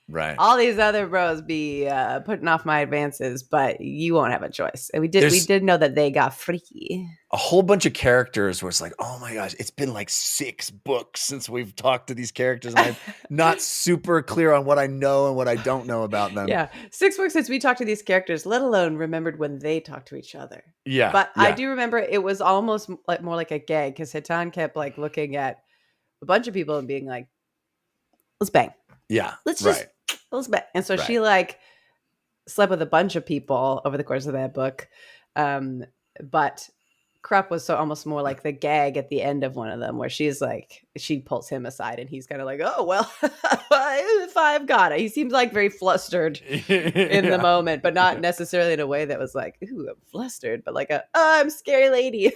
Right. All these other bros be putting off my advances, but you won't have a choice. And we did know that they got freaky. A whole bunch of characters where it's like, oh my gosh, it's been like 6 books since we've talked to these characters, and I'm not super clear on what I know and what I don't know about them. Yeah, 6 books since we talked to these characters, let alone remembered when they talked to each other. Yeah, but I do remember it was almost like more like a gag because Hitan kept like looking at a bunch of people and being like, "Let's bang." Yeah, let's bang. And so she like slept with a bunch of people over the course of that book, but Krupp was so almost more like the gag at the end of one of them where she's like, she pulls him aside and he's kind of like, oh, well, if I've got it. He seems like very flustered in the moment, but not necessarily in a way that was like, ooh, I'm flustered, but like I'm a scary lady.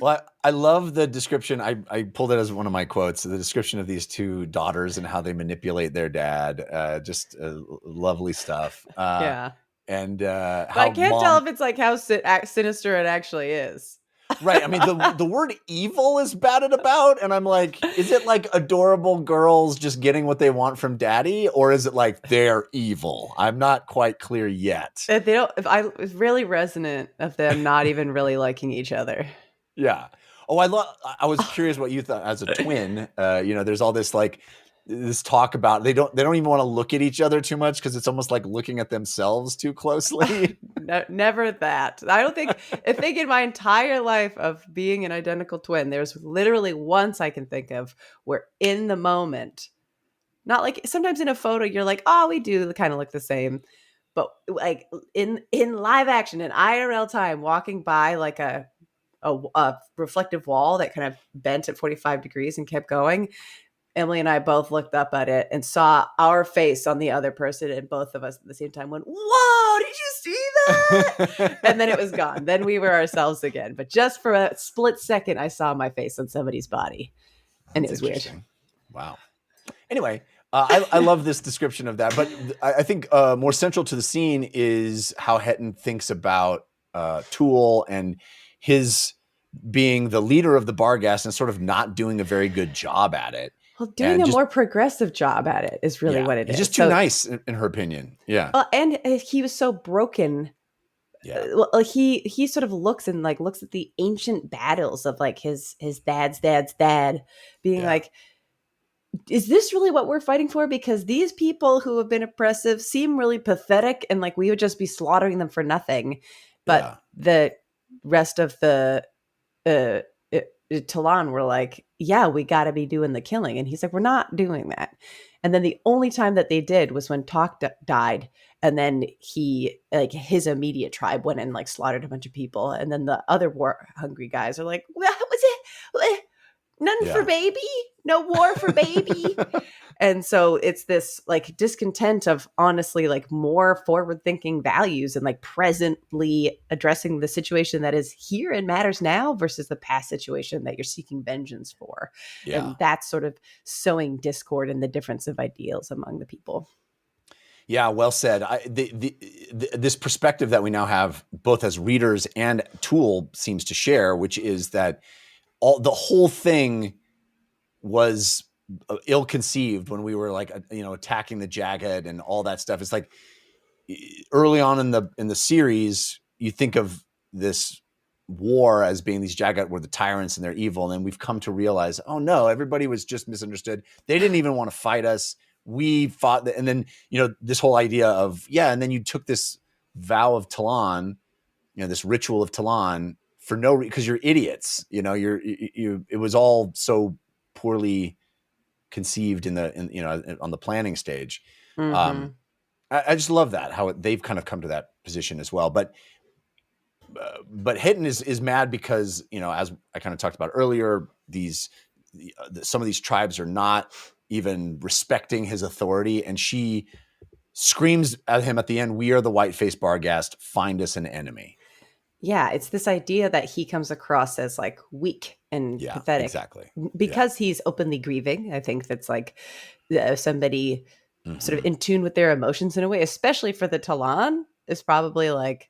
Well, I love the description. I pulled it as one of my quotes, the description of these 2 daughters and how they manipulate their dad. Just lovely stuff. Yeah. And but I can't tell if it's like how sinister it actually is. Right. I mean, the word evil is batted about, and I'm like, is it like adorable girls just getting what they want from daddy, or is it like they're evil? I'm not quite clear yet. It's really resonant of them not even really liking each other. Yeah. Oh, I was curious what you thought as a twin. There's all this like this talk about they don't even want to look at each other too much because it's almost like looking at themselves too closely. No, never that. I don't think in my entire life of being an identical twin, there's literally once I can think of where in the moment, not like sometimes in a photo you're like, oh, we do kind of look the same, but like in live action in IRL time, walking by like a reflective wall that kind of bent at 45 degrees and kept going. Emily and I both looked up at it and saw our face on the other person, and both of us at the same time went, whoa, did you see that? And then it was gone. Then we were ourselves again. But just for a split second, I saw my face on somebody's body. And it was weird. Wow. Anyway, I love this description of that. But I think more central to the scene is how Hetten thinks about Tool and his being the leader of the Barghast and sort of not doing a very good job at it. Well, doing a more progressive job at it is really what it is. He's just too nice, in her opinion. Yeah. And he was so broken. Yeah. Well, he sort of looks at the ancient battles of like his dad's dad being like, is this really what we're fighting for? Because these people who have been oppressive seem really pathetic and like we would just be slaughtering them for nothing. But the rest of the Talon were like, yeah, we got to be doing the killing. And he's like, we're not doing that. And then the only time that they did was when Talk died. And then his immediate tribe went and like slaughtered a bunch of people. And then the other war hungry guys are like, what was it? None for baby? No war for baby? And so it's this like discontent of honestly like more forward thinking values and like presently addressing the situation that is here and matters now versus the past situation that you're seeking vengeance for. Yeah. And that's sort of sowing discord and the difference of ideals among the people. Yeah, well said. This perspective that we now have both as readers and Tool seems to share, which is that the whole thing was ill-conceived when we were like, attacking the Jagged and all that stuff. It's like early on in the series, you think of this war as being these Jagged were the tyrants and they're evil. And then we've come to realize, oh no, everybody was just misunderstood. They didn't even want to fight us. We fought. And then, this whole idea of, and then you took this vow of Talon, this ritual of Talon for no reason, because you're idiots. It was all so poorly conceived on the planning stage. Mm-hmm. I just love that how they've kind of come to that position as well. But Hinton is mad because as I kind of talked about earlier, some of these tribes are not even respecting his authority, and she screams at him at the end, "We are the white-faced Barghast. Find us an enemy." Yeah, it's this idea that he comes across as like weak and Yeah, pathetic exactly. because he's openly grieving. I think that's like somebody sort of Mhm. in tune with their emotions in a way, especially for the Talon, is probably like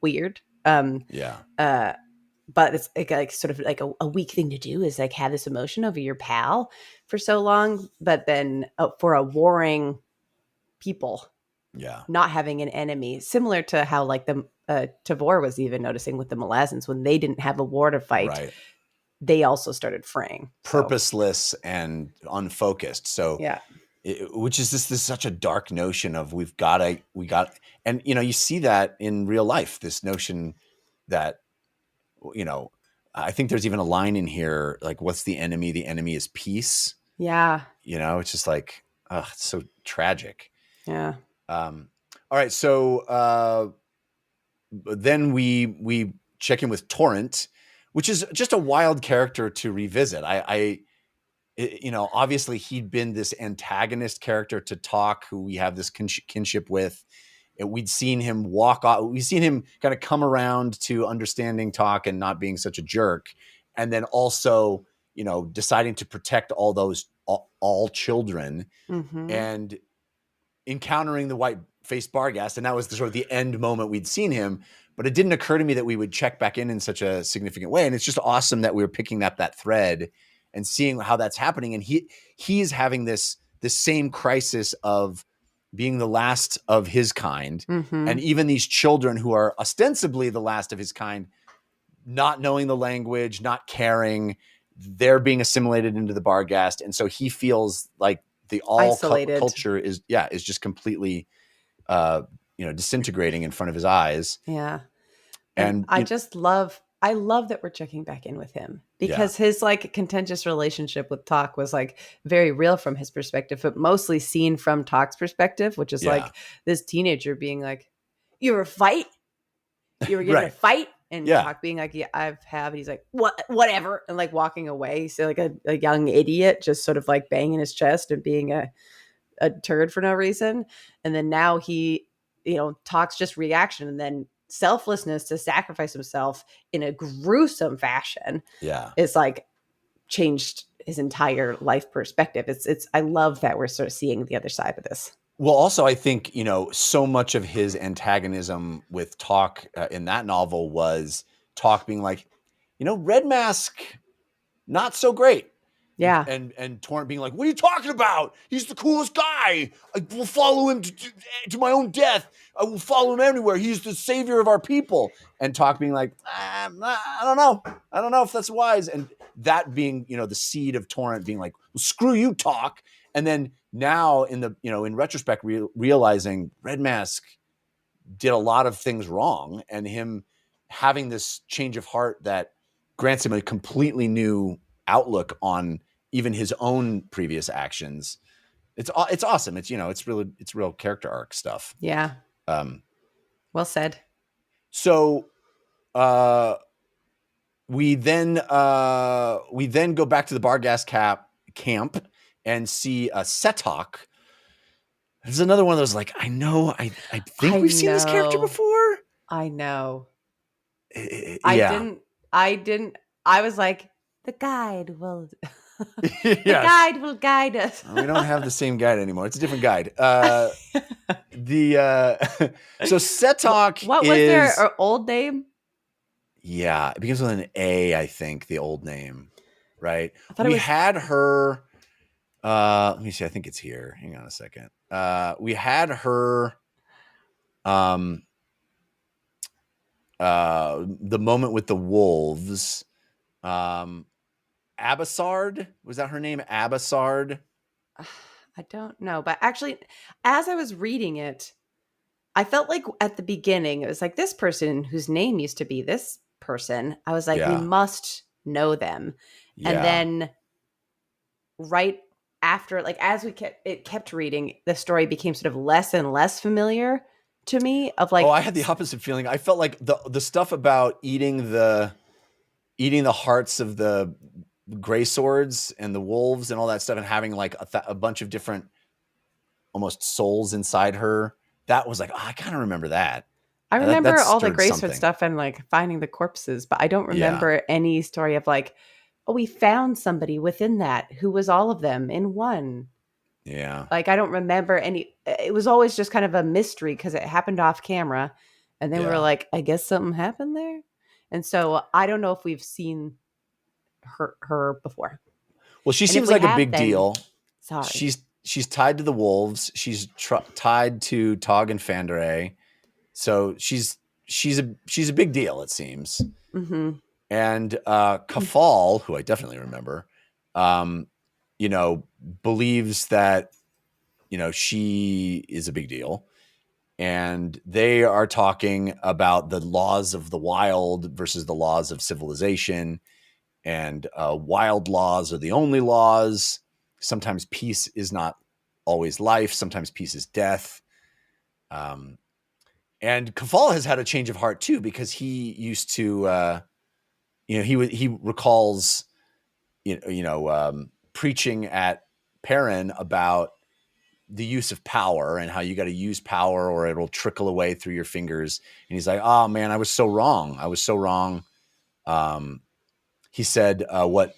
weird. Yeah. But it's like sort of like a weak thing to do is like have this emotion over your pal for so long, but then for a warring people Yeah. not having an enemy, similar to how like the Tavor was even noticing with the Malazans when they didn't have a war to fight, Right. they also started fraying. Purposeless and unfocused. So, Yeah. which is this such a dark notion of we got, and you see that in real life, this notion that, I think there's even a line in here, like, what's the enemy? The enemy is peace. Yeah. It's just like, it's so tragic. Yeah. All right. So, then we check in with Torrent, which is just a wild character to revisit. Obviously he'd been this antagonist character to Talk, who we have this kinship with. We'd seen him walk off. We've seen him kind of come around to understanding Talk and not being such a jerk. And then also, deciding to protect all children and encountering the white-faced Barghast. And that was sort of the end moment we'd seen him. But it didn't occur to me that we would check back in such a significant way. And it's just awesome that we were picking up that thread and seeing how that's happening. And he's having this same crisis of being the last of his kind. And even these children who are ostensibly the last of his kind, not knowing the language, not caring, they're being assimilated into the Barghast. And so he feels like the Isolated. culture is just completely, disintegrating in front of his eyes. Yeah. And I love that we're checking back in with him because his like contentious relationship with Talk was like very real from his perspective, but mostly seen from Talk's perspective, which is like this teenager being like, "You were fight? You were gonna fight?" And Talk being like, "Yeah, I've have." And he's like, whatever," and like walking away. So like a young idiot, just sort of like banging his chest and being a turd for no reason. And then now he, Talk's just reaction and then selflessness to sacrifice himself in a gruesome fashion. Yeah. It's like changed his entire life perspective. I love that we're sort of seeing the other side of this. Well, also, I think, so much of his antagonism with Talk in that novel was Talk being like, Red Mask, not so great. Yeah. And Torrent being like, "What are you talking about? He's the coolest guy. I will follow him to my own death. I will follow him anywhere. He's the savior of our people." And Talk being like, "I don't know. I don't know if that's wise." And that being, the seed of Torrent being like, "Well, screw you, Talk." And then now in retrospect, realizing Red Mask did a lot of things wrong, and him having this change of heart that grants him a completely new outlook on even his own previous actions. It's awesome. It's real character arc stuff. Yeah. Well said. So we then go back to the Barghast camp and see Setok. There's another one of those, like, I think we've seen this character before. I know. Yeah. I didn't. I was like, the guide will. Yes. The guide will guide us. We don't have the same guide anymore. It's a different guide. So Setok. What was their old name? Yeah, it begins with an A, I think, the old name. Right. We had her. Let me see. I think it's here. Hang on a second. We had her. The moment with the wolves. Abasard, was that her name? Abasard? I don't know, but actually, as I was reading it, I felt like at the beginning it was like this person whose name used to be this person. I was like, we must know them, and then right after, like as we kept reading, the story became sort of less and less familiar to me. Of like, I had the opposite feeling. I felt like the stuff about eating the hearts of the gray swords and the wolves and all that stuff, and having like a bunch of different almost souls inside her. That was like, I kind of remember that. I That remember all the stirred Gracewood something. stuff and like finding the corpses, but I don't Yeah. remember any story of like, oh, we found somebody within that who was all of them in one. Yeah. Like, I don't remember any. It was always just kind of a mystery because it happened off camera. And then we were Yeah. like, I guess something happened there. And so I don't know if we've seen her before. Well, she And if seems we like a have, big then deal. sorry. She's tied to the wolves. She's tied to Tog and Fandere. So she's a big deal, it seems. Mm-hmm. And Kafal, who I definitely remember, believes that, she is a big deal. And they are talking about the laws of the wild versus the laws of civilization. And wild laws are the only laws. Sometimes peace is not always life. Sometimes peace is death. And Kafal has had a change of heart too, because he used to, he recalls, preaching at Perrin about the use of power and how you got to use power or it'll trickle away through your fingers. And he's like, oh man, I was so wrong. He said what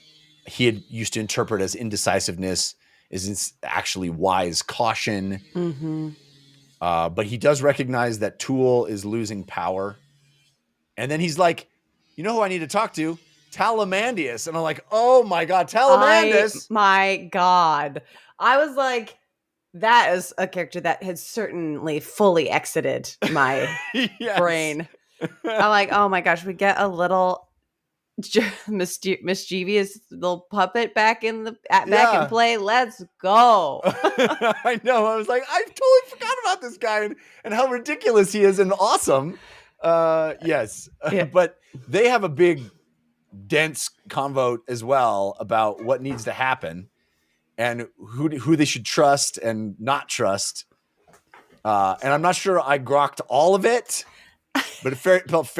he had used to interpret as indecisiveness is actually wise caution. Mm-hmm. But he does recognize that Tool is losing power. And then he's like, you know who I need to talk to? Talamandius. And I'm like, oh my God, Talamandus. My God. I was like, that is a character that has certainly fully exited my brain. I'm like, oh my gosh, we get a little mischievous little puppet back in play. Let's go. I know. I was like, I totally forgot about this guy and how ridiculous he is and awesome. Yes. Yeah. But they have a big, dense convo as well about what needs to happen and who they should trust and not trust. And I'm not sure I grokked all of it, but it felt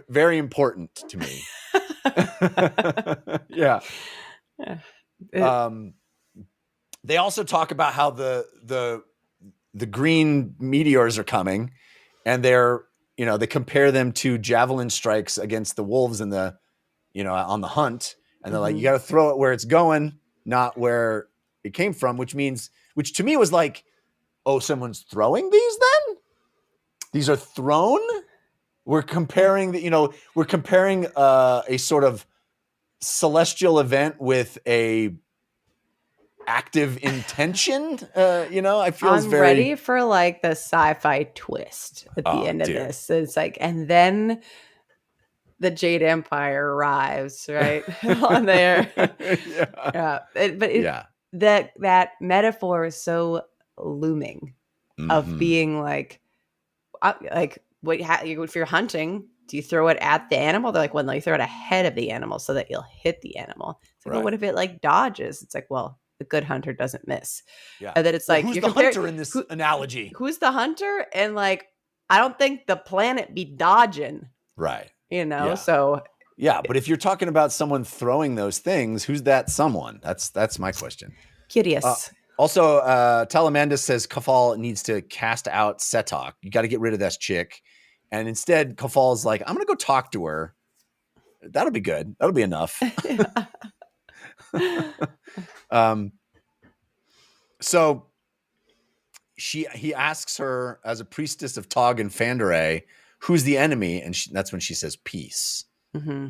very important to me. Yeah. They also talk about how the green meteors are coming, and they compare them to javelin strikes against the wolves in the, on the hunt. And they're like, you got to throw it where it's going, not where it came from, which to me was like, oh, someone's throwing these then? These are thrown? We're comparing a sort of celestial event with a active intention. I feel I'm ready for like the sci-fi twist at the end of this. It's like, and then the Jade Empire arrives, right? On there. That metaphor is so looming of being like if you're hunting, do you throw it at the animal? They're like, well, no, you throw it ahead of the animal so that you'll hit the animal. It's like, well, what if it like dodges? It's like, well, the good hunter doesn't miss. Yeah. And then it's like, who's the hunter in this analogy? Who's the hunter? And like, I don't think the planet be dodging. Right. Yeah. So. Yeah. But if you're talking about someone throwing those things, who's that someone? That's my question. Curious. Also, Talamandus says Kafal needs to cast out Setok. You got to get rid of that chick. And instead, Kafal's like, I'm going to go talk to her. That'll be good. That'll be enough. So he asks her as a priestess of Tog and Fandere, who's the enemy? And that's when she says peace. Mm-hmm.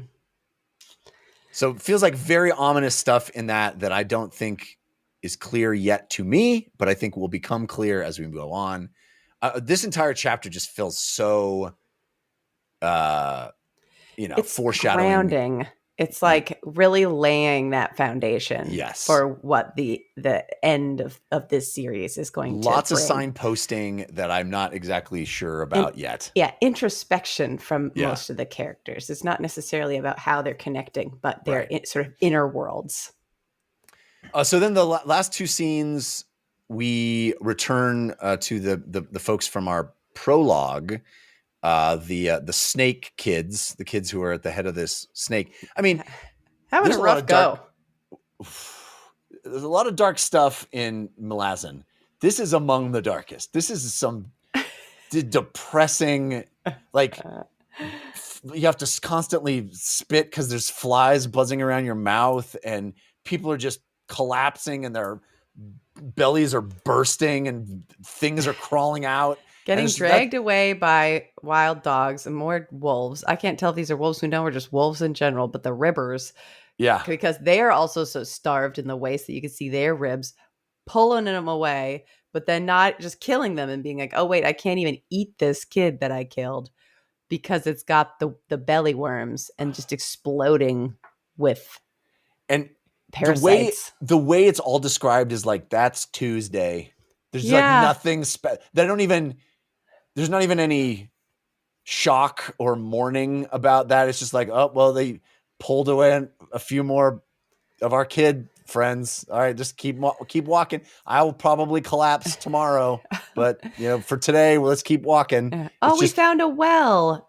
So it feels like very ominous stuff in that I don't think is clear yet to me, but I think will become clear as we go on. This entire chapter just feels so, it's foreshadowing. Grounding. It's like really laying that foundation for what the end of this series is going to Lots of bring. signposting that I'm not exactly sure about yet. Yeah, introspection from most of the characters. It's not necessarily about how they're connecting, but they're sort of inner worlds. So then the last two scenes, we return to the folks from our prologue, the snake kids, the kids who are at the head of this snake. I mean, having a rough go. There's a lot of dark stuff in Malazan. this is among the darkest. This is some depressing, like you have to constantly spit because there's flies buzzing around your mouth and people are just collapsing and their bellies are bursting and things are crawling out. Getting dragged away by wild dogs and more wolves. I can't tell if these are wolves we know or just wolves in general, but the ribbers. Yeah. Because they are also so starved in the waist that you can see their ribs pulling them away, but then not just killing them and being like, oh, wait, I can't even eat this kid that I killed because it's got the belly worms and just exploding with and parasites. The way it's all described is like, that's Tuesday. There's like nothing there's not even any shock or mourning about that. It's just like, oh, well, they pulled away a few more of our kid friends. All right, just keep walking. I will probably collapse tomorrow, but for today, let's keep walking. We found a well.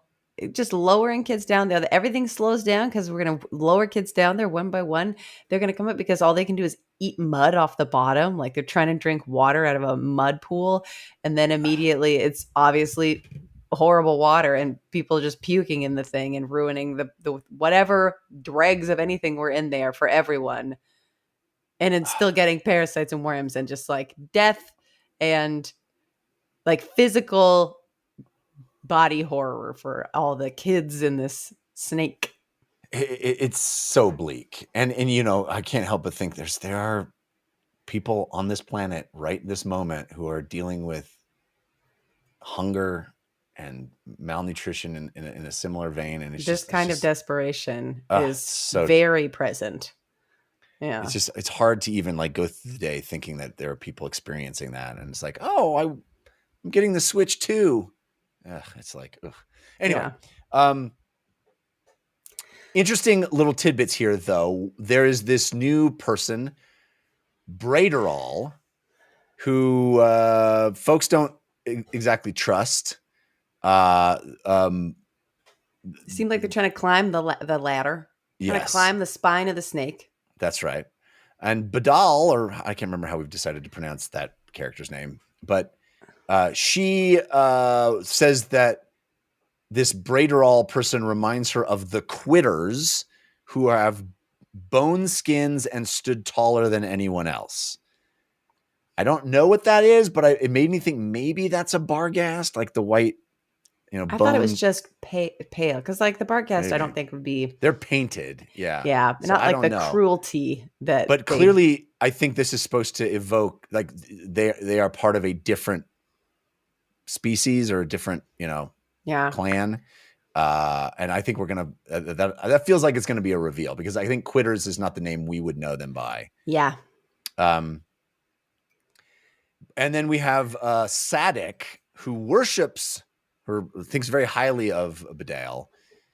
Just lowering kids down there. Everything slows down because we're going to lower kids down there one by one. They're going to come up because all they can do is eat mud off the bottom. Like they're trying to drink water out of a mud pool. And then immediately it's obviously horrible water and people just puking in the thing and ruining the whatever dregs of anything were in there for everyone. And it's still getting parasites and worms and just like death and like physical body horror for all the kids in this snake. It's so bleak. And I can't help but think there are people on this planet right this moment who are dealing with hunger and malnutrition in a similar vein. And it's this just kind of desperation is so very present. Yeah. It's hard to even like go through the day thinking that there are people experiencing that. And it's like, oh, I'm getting the Switch too. It's like, ugh. Anyway, interesting little tidbits here, though. There is this new person, Braiderall, who folks don't exactly trust. It seemed like they're trying to climb the ladder. Trying to climb the spine of the snake. That's right. And Badal, or I can't remember how we've decided to pronounce that character's name, but she says that this Braiderall person reminds her of the Quitters, who have bone skins and stood taller than anyone else. I don't know what that is, but it made me think maybe that's a Barghast, like the white, I thought it was just pale, because like the Barghast, maybe. I don't think would be. They're painted, yeah, so not like the cruelty that. But clearly, I think this is supposed to evoke like they are part of a different species or a different, clan. And I think we're gonna that feels like it's gonna be a reveal because I think Quitters is not the name we would know them by. Yeah. And then we have Sadik, who worships or thinks very highly of Badal.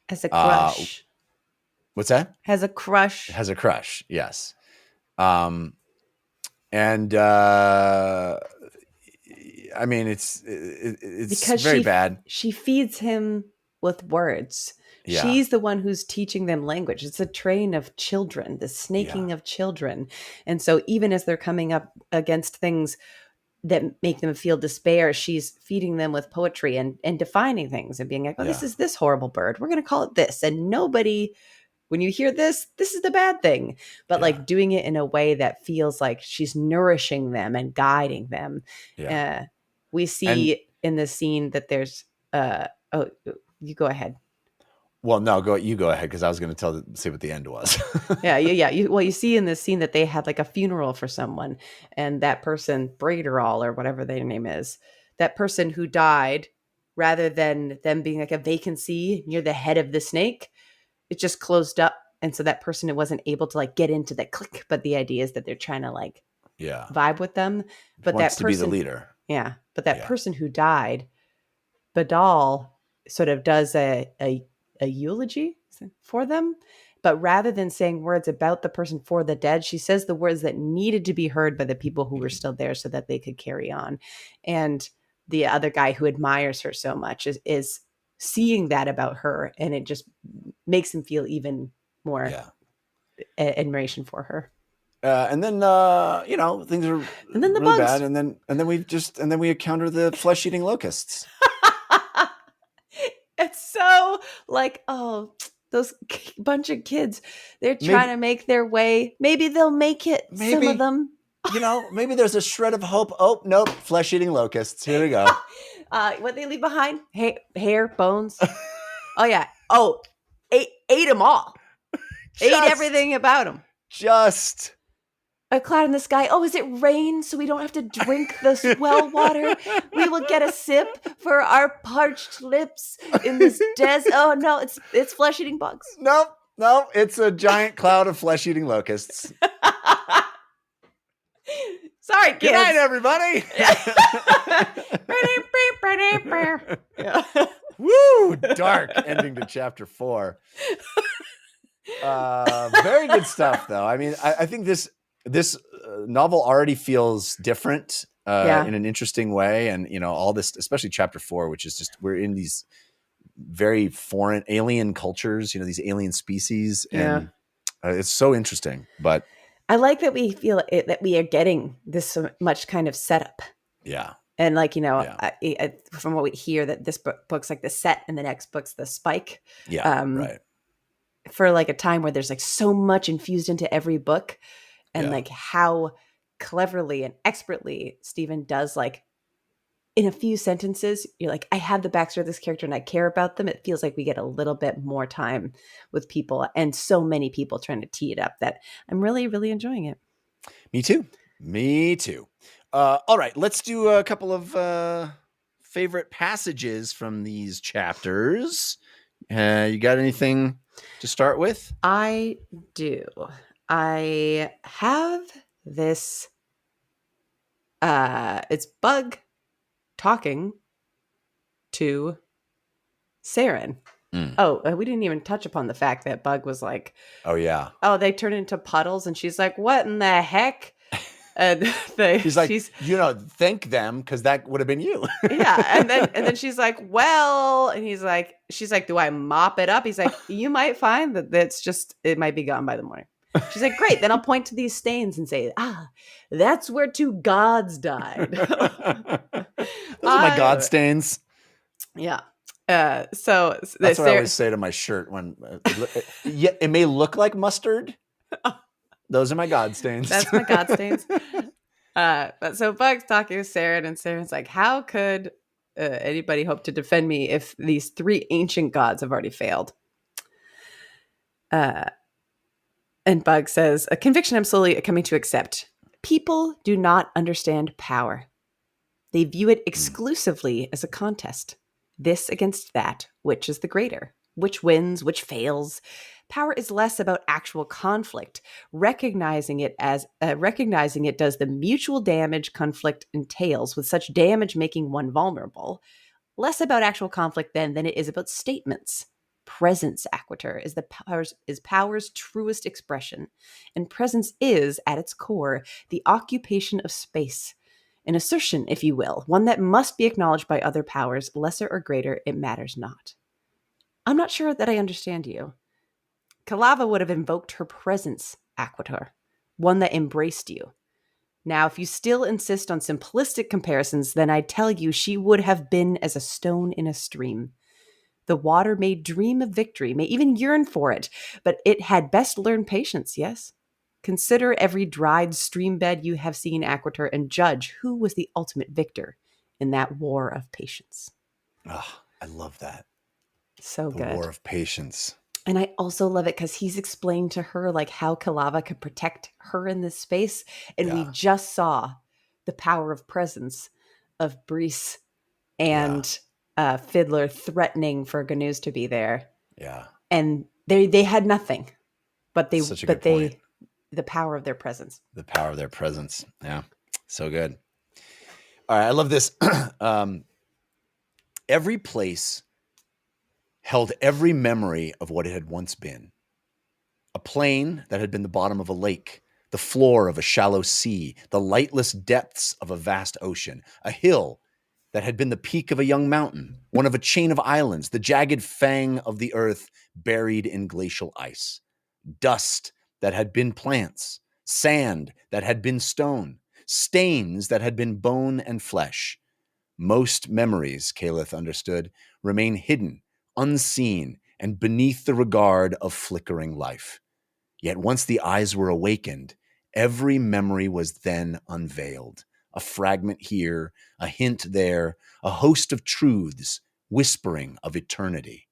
Has a crush. What's that? Has a crush. Has a crush, yes. And I mean, it's because very bad. She feeds him with words. Yeah. She's the one who's teaching them language. It's a train of children, the snaking of children. And so even as they're coming up against things that make them feel despair, she's feeding them with poetry and defining things and being like, this is this horrible bird. We're going to call it this. And nobody, when you hear this is the bad thing. But like doing it in a way that feels like she's nourishing them and guiding them. Yeah. We see in the scene that there's, you go ahead. Well, no, you go ahead because I was going to say what the end was. Yeah. You see in this scene that they had like a funeral for someone, and that person, Braiderall or whatever their name is, that person who died, rather than them being like a vacancy near the head of the snake, it just closed up, and so that person wasn't able to like get into the click. But the idea is that they're trying to like vibe with them. But wants that person to be the leader. Yeah, but that person who died, Badal sort of does a eulogy for them, but rather than saying words about the person for the dead, she says the words that needed to be heard by the people who were still there so that they could carry on. And the other guy who admires her so much is seeing that about her, and it just makes him feel even more admiration for her. And then things are And then the really bugs. bad, and then we encounter the flesh-eating locusts. It's so like, oh, those bunch of kids, they're trying to make their way. Maybe they'll make it. Some of them. Maybe there's a shred of hope. Oh, nope, flesh-eating locusts. Here we go. What they leave behind? Hair, bones. Oh yeah. Oh, ate them all. Ate everything about them. Just A cloud in the sky. Oh, is it rain so we don't have to drink this well water? We will get a sip for our parched lips in this desert. Oh no, it's flesh-eating bugs. Nope, it's a giant cloud of flesh-eating locusts. Sorry, kids. Good night, everybody. Woo! Dark ending to chapter 4. Very good stuff, though. I mean, I think this novel already feels different in an interesting way, and all this, especially chapter 4, which is just we're in these very foreign alien cultures, these alien species, and it's so interesting. But I like that we feel that we are getting this much kind of setup. Yeah. And from what we hear, that this book's like the set and the next book's the spike. Yeah, right. For like a time where there's like so much infused into every book, and like how cleverly and expertly Steven does, like in a few sentences, you're like, I have the backstory of this character and I care about them. It feels like we get a little bit more time with people, and so many people trying to tee it up, that I'm really, really enjoying it. Me too. All right, let's do a couple of favorite passages from these chapters. You got anything to start with? I do. I have this. It's Bug talking to Saren. Oh, we didn't even touch upon the fact that Bug was like, oh yeah, they turn into puddles, and she's like, what in the heck? And he's like, thank them, because that would have been you. Yeah, and then she's like, well, and she's like, do I mop it up? He's like, you might find that it might be gone by the morning. She's like, great, then I'll point to these stains and say, that's where 2 gods died. Those are my god stains. Yeah. So that's what I always say to my shirt when it may look like mustard. Those are my god stains. That's my god stains. But so Bug's talking to Saren, and Saren's like, how could anybody hope to defend me if these 3 ancient gods have already failed? And Bug says, a conviction I'm slowly coming to accept. People do not understand power. They view it exclusively as a contest. This against that, which is the greater? Which wins, which fails? Power is less about actual conflict. Recognizing it does the mutual damage conflict entails, with such damage making one vulnerable. Less about actual conflict then than it is about statements. Presence, Aquitur, is power's truest expression, and presence is, at its core, the occupation of space. An assertion, if you will, one that must be acknowledged by other powers, lesser or greater, it matters not. I'm not sure that I understand you. Kalava would have invoked her presence, Aquitur, one that embraced you. Now, if you still insist on simplistic comparisons, then I tell you she would have been as a stone in a stream. The water may dream of victory, may even yearn for it, but it had best learn patience, yes? Consider every dried stream bed you have seen, Aquitur, and judge who was the ultimate victor in that war of patience. Oh, I love that. So the good. War of Patience. And I also love it because he's explained to her like how Kalava could protect her in this space. And we just saw the power of presence of Brees and Fiddler threatening for Ganuz to be there. Yeah. And they had nothing, but the power of their presence. The power of their presence. Yeah. So good. All right. I love this. Every place held every memory of what it had once been. A plain that had been the bottom of a lake, the floor of a shallow sea, the lightless depths of a vast ocean, a hill that had been the peak of a young mountain, one of a chain of islands, the jagged fang of the earth buried in glacial ice, dust that had been plants, sand that had been stone, stains that had been bone and flesh. Most memories, Caliph understood, remain hidden, unseen, and beneath the regard of flickering life. Yet once the eyes were awakened, every memory was then unveiled. A fragment here, a hint there, a host of truths whispering of eternity.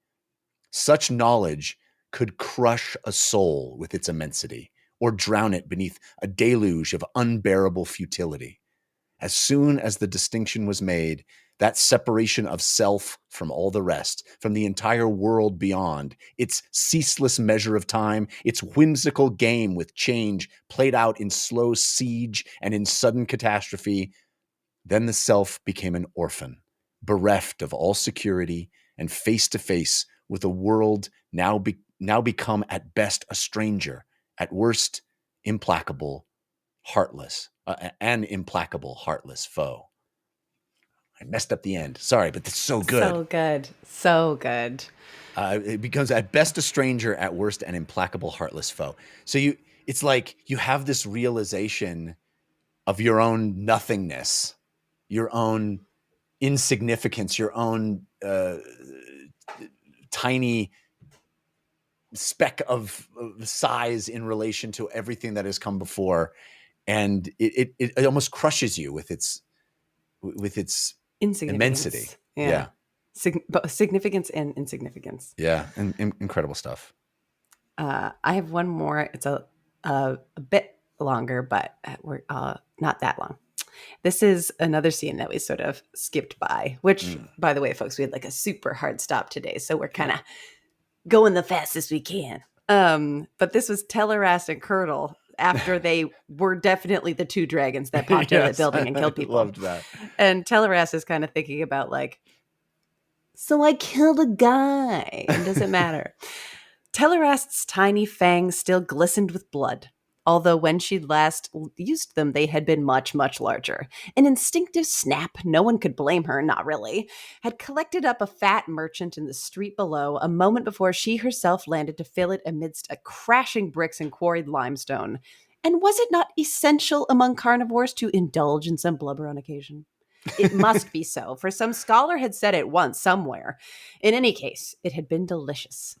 Such knowledge could crush a soul with its immensity, or drown it beneath a deluge of unbearable futility. As soon as the distinction was made, that separation of self from all the rest, from the entire world beyond, its ceaseless measure of time, its whimsical game with change played out in slow siege and in sudden catastrophe, then the self became an orphan, bereft of all security and face to face with a world now become at best a stranger, at worst implacable, heartless, an implacable, heartless foe. I messed up the end. Sorry, but it's so good. So good. So good. It becomes at best a stranger, at worst an implacable, heartless foe. So it's like you have this realization of your own nothingness, your own insignificance, your own tiny speck of size in relation to everything that has come before, and it almost crushes you with its immensity. Yeah. Both significance and insignificance. Yeah, and incredible stuff. I have one more. It's a bit longer, but we're not that long. This is another scene that we sort of skipped by, which, by the way, folks, we had like a super hard stop today. So we're kind of going the fastest we can. But this was Telerast and Curdle after they were definitely the two dragons that popped out of the building and killed people. Loved that. And Telerast is kind of thinking about like, so I killed a guy. And does it matter? Telerast's tiny fangs still glistened with blood, although when she'd last used them, they had been much, much larger. An instinctive snap, no one could blame her, not really, had collected up a fat merchant in the street below a moment before she herself landed to fill it amidst a crashing bricks and quarried limestone. And was it not essential among carnivores to indulge in some blubber on occasion? It must be so, for some scholar had said it once somewhere. In any case, it had been delicious.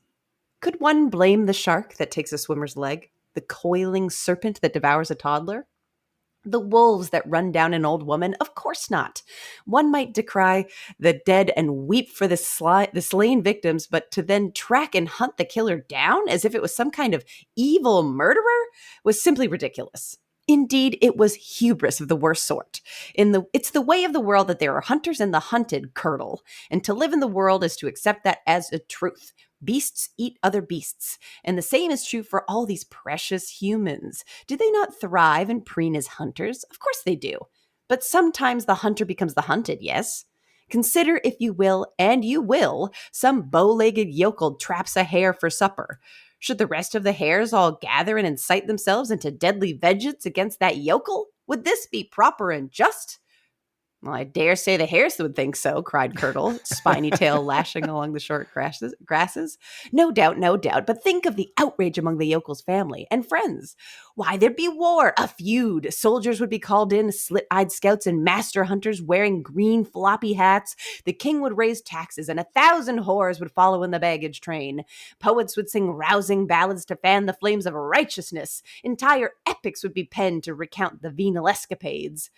Could one blame the shark that takes a swimmer's leg? The coiling serpent that devours a toddler? The wolves that run down an old woman? Of course not. One might decry the dead and weep for the slain victims, but to then track and hunt the killer down as if it was some kind of evil murderer was simply ridiculous. Indeed, it was hubris of the worst sort. It's the way of the world that there are hunters and the hunted, Curdle, and to live in the world is to accept that as a truth. Beasts eat other beasts, and the same is true for all these precious humans. Do they not thrive and preen as hunters? Of course they do. But sometimes the hunter becomes the hunted, yes? Consider, if you will, and you will, some bow-legged yokel traps a hare for supper. Should the rest of the hares all gather and incite themselves into deadly vengeance against that yokel? Would this be proper and just? Well, I dare say the hares would think so, cried Curdle, spiny tail lashing along the short grasses. No doubt, no doubt. But think of the outrage among the yokel's family and friends. Why, there'd be war, a feud. Soldiers would be called in, slit-eyed scouts and master hunters wearing green floppy hats. The king would raise taxes, and 1,000 whores would follow in the baggage train. Poets would sing rousing ballads to fan the flames of righteousness. Entire epics would be penned to recount the venal escapades.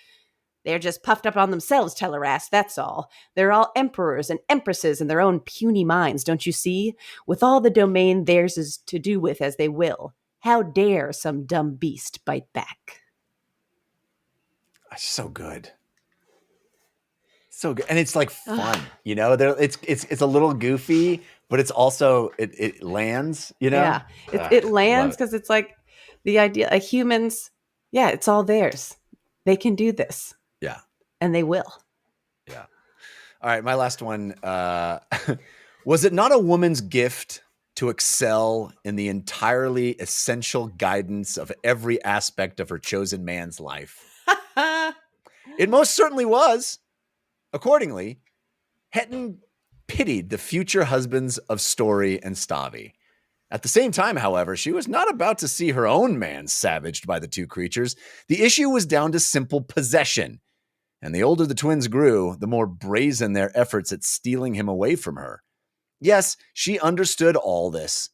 They're just puffed up on themselves, Telerast, that's all. They're all emperors and empresses in their own puny minds, don't you see? With all the domain theirs is to do with as they will. How dare some dumb beast bite back? So good. So good. And it's like fun, you know? It's a little goofy, but it's also, it lands, you know? Yeah, it lands because it's like the idea, humans, yeah, it's all theirs. They can do this. Yeah. And they will. Yeah. All right. My last one. Was it not a woman's gift to excel in the entirely essential guidance of every aspect of her chosen man's life? It most certainly was. Accordingly, Hetton pitied the future husbands of Story and Stavi. At the same time, however, she was not about to see her own man savaged by the two creatures. The issue was down to simple possession. And the older the twins grew, the more brazen their efforts at stealing him away from her. Yes, she understood all this.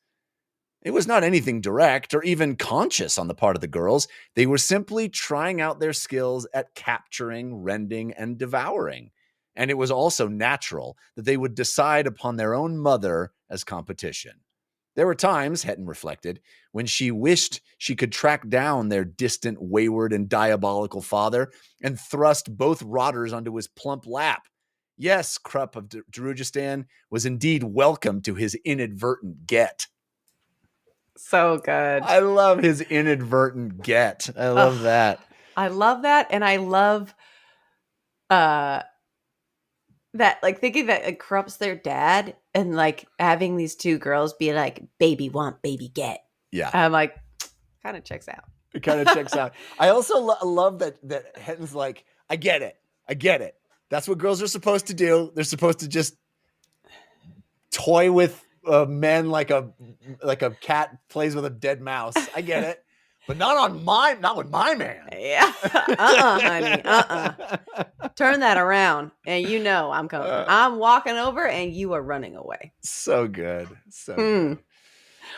It was not anything direct or even conscious on the part of the girls. They were simply trying out their skills at capturing, rending, and devouring. And it was also natural that they would decide upon their own mother as competition. There were times, Hetton reflected, when she wished she could track down their distant, wayward, and diabolical father and thrust both rotters onto his plump lap. Yes, Krupp of Darujistan was indeed welcome to his inadvertent get. So good. I love his inadvertent get. I love that. I love that. And I love that, like, thinking that it corrupts their dad and like having these two girls be like, baby want, baby get. Yeah. I'm like, kind of checks out. It kind of checks out. I also love that Hetton's like, I get it. That's what girls are supposed to do. They're supposed to just toy with men like a cat plays with a dead mouse. I get it. But not with my man. Yeah. Honey. Turn that around. And you know I'm coming. I'm walking over and you are running away. So good. So good.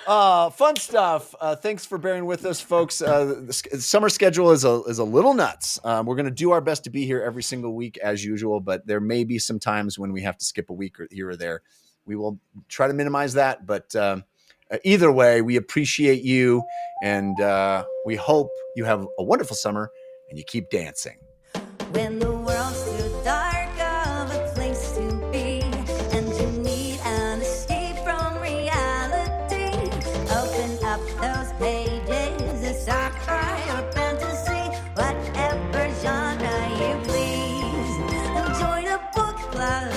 Fun stuff. Thanks for bearing with us, folks. The summer schedule is a little nuts. We're going to do our best to be here every single week as usual, but there may be some times when we have to skip a week or here or there. We will try to minimize that, but either way, we appreciate you, and we hope you have a wonderful summer and you keep dancing. When the world's too dark of a place to be, and you need an escape from reality, open up those pages, it's sci-fi or fantasy, whatever genre you please. And join a book club,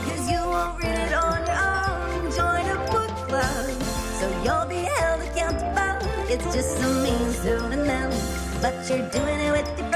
'cause you won't read it on your own. Join a book club, so you'll be held accountable. It's just a means to an end, but you're doing it with your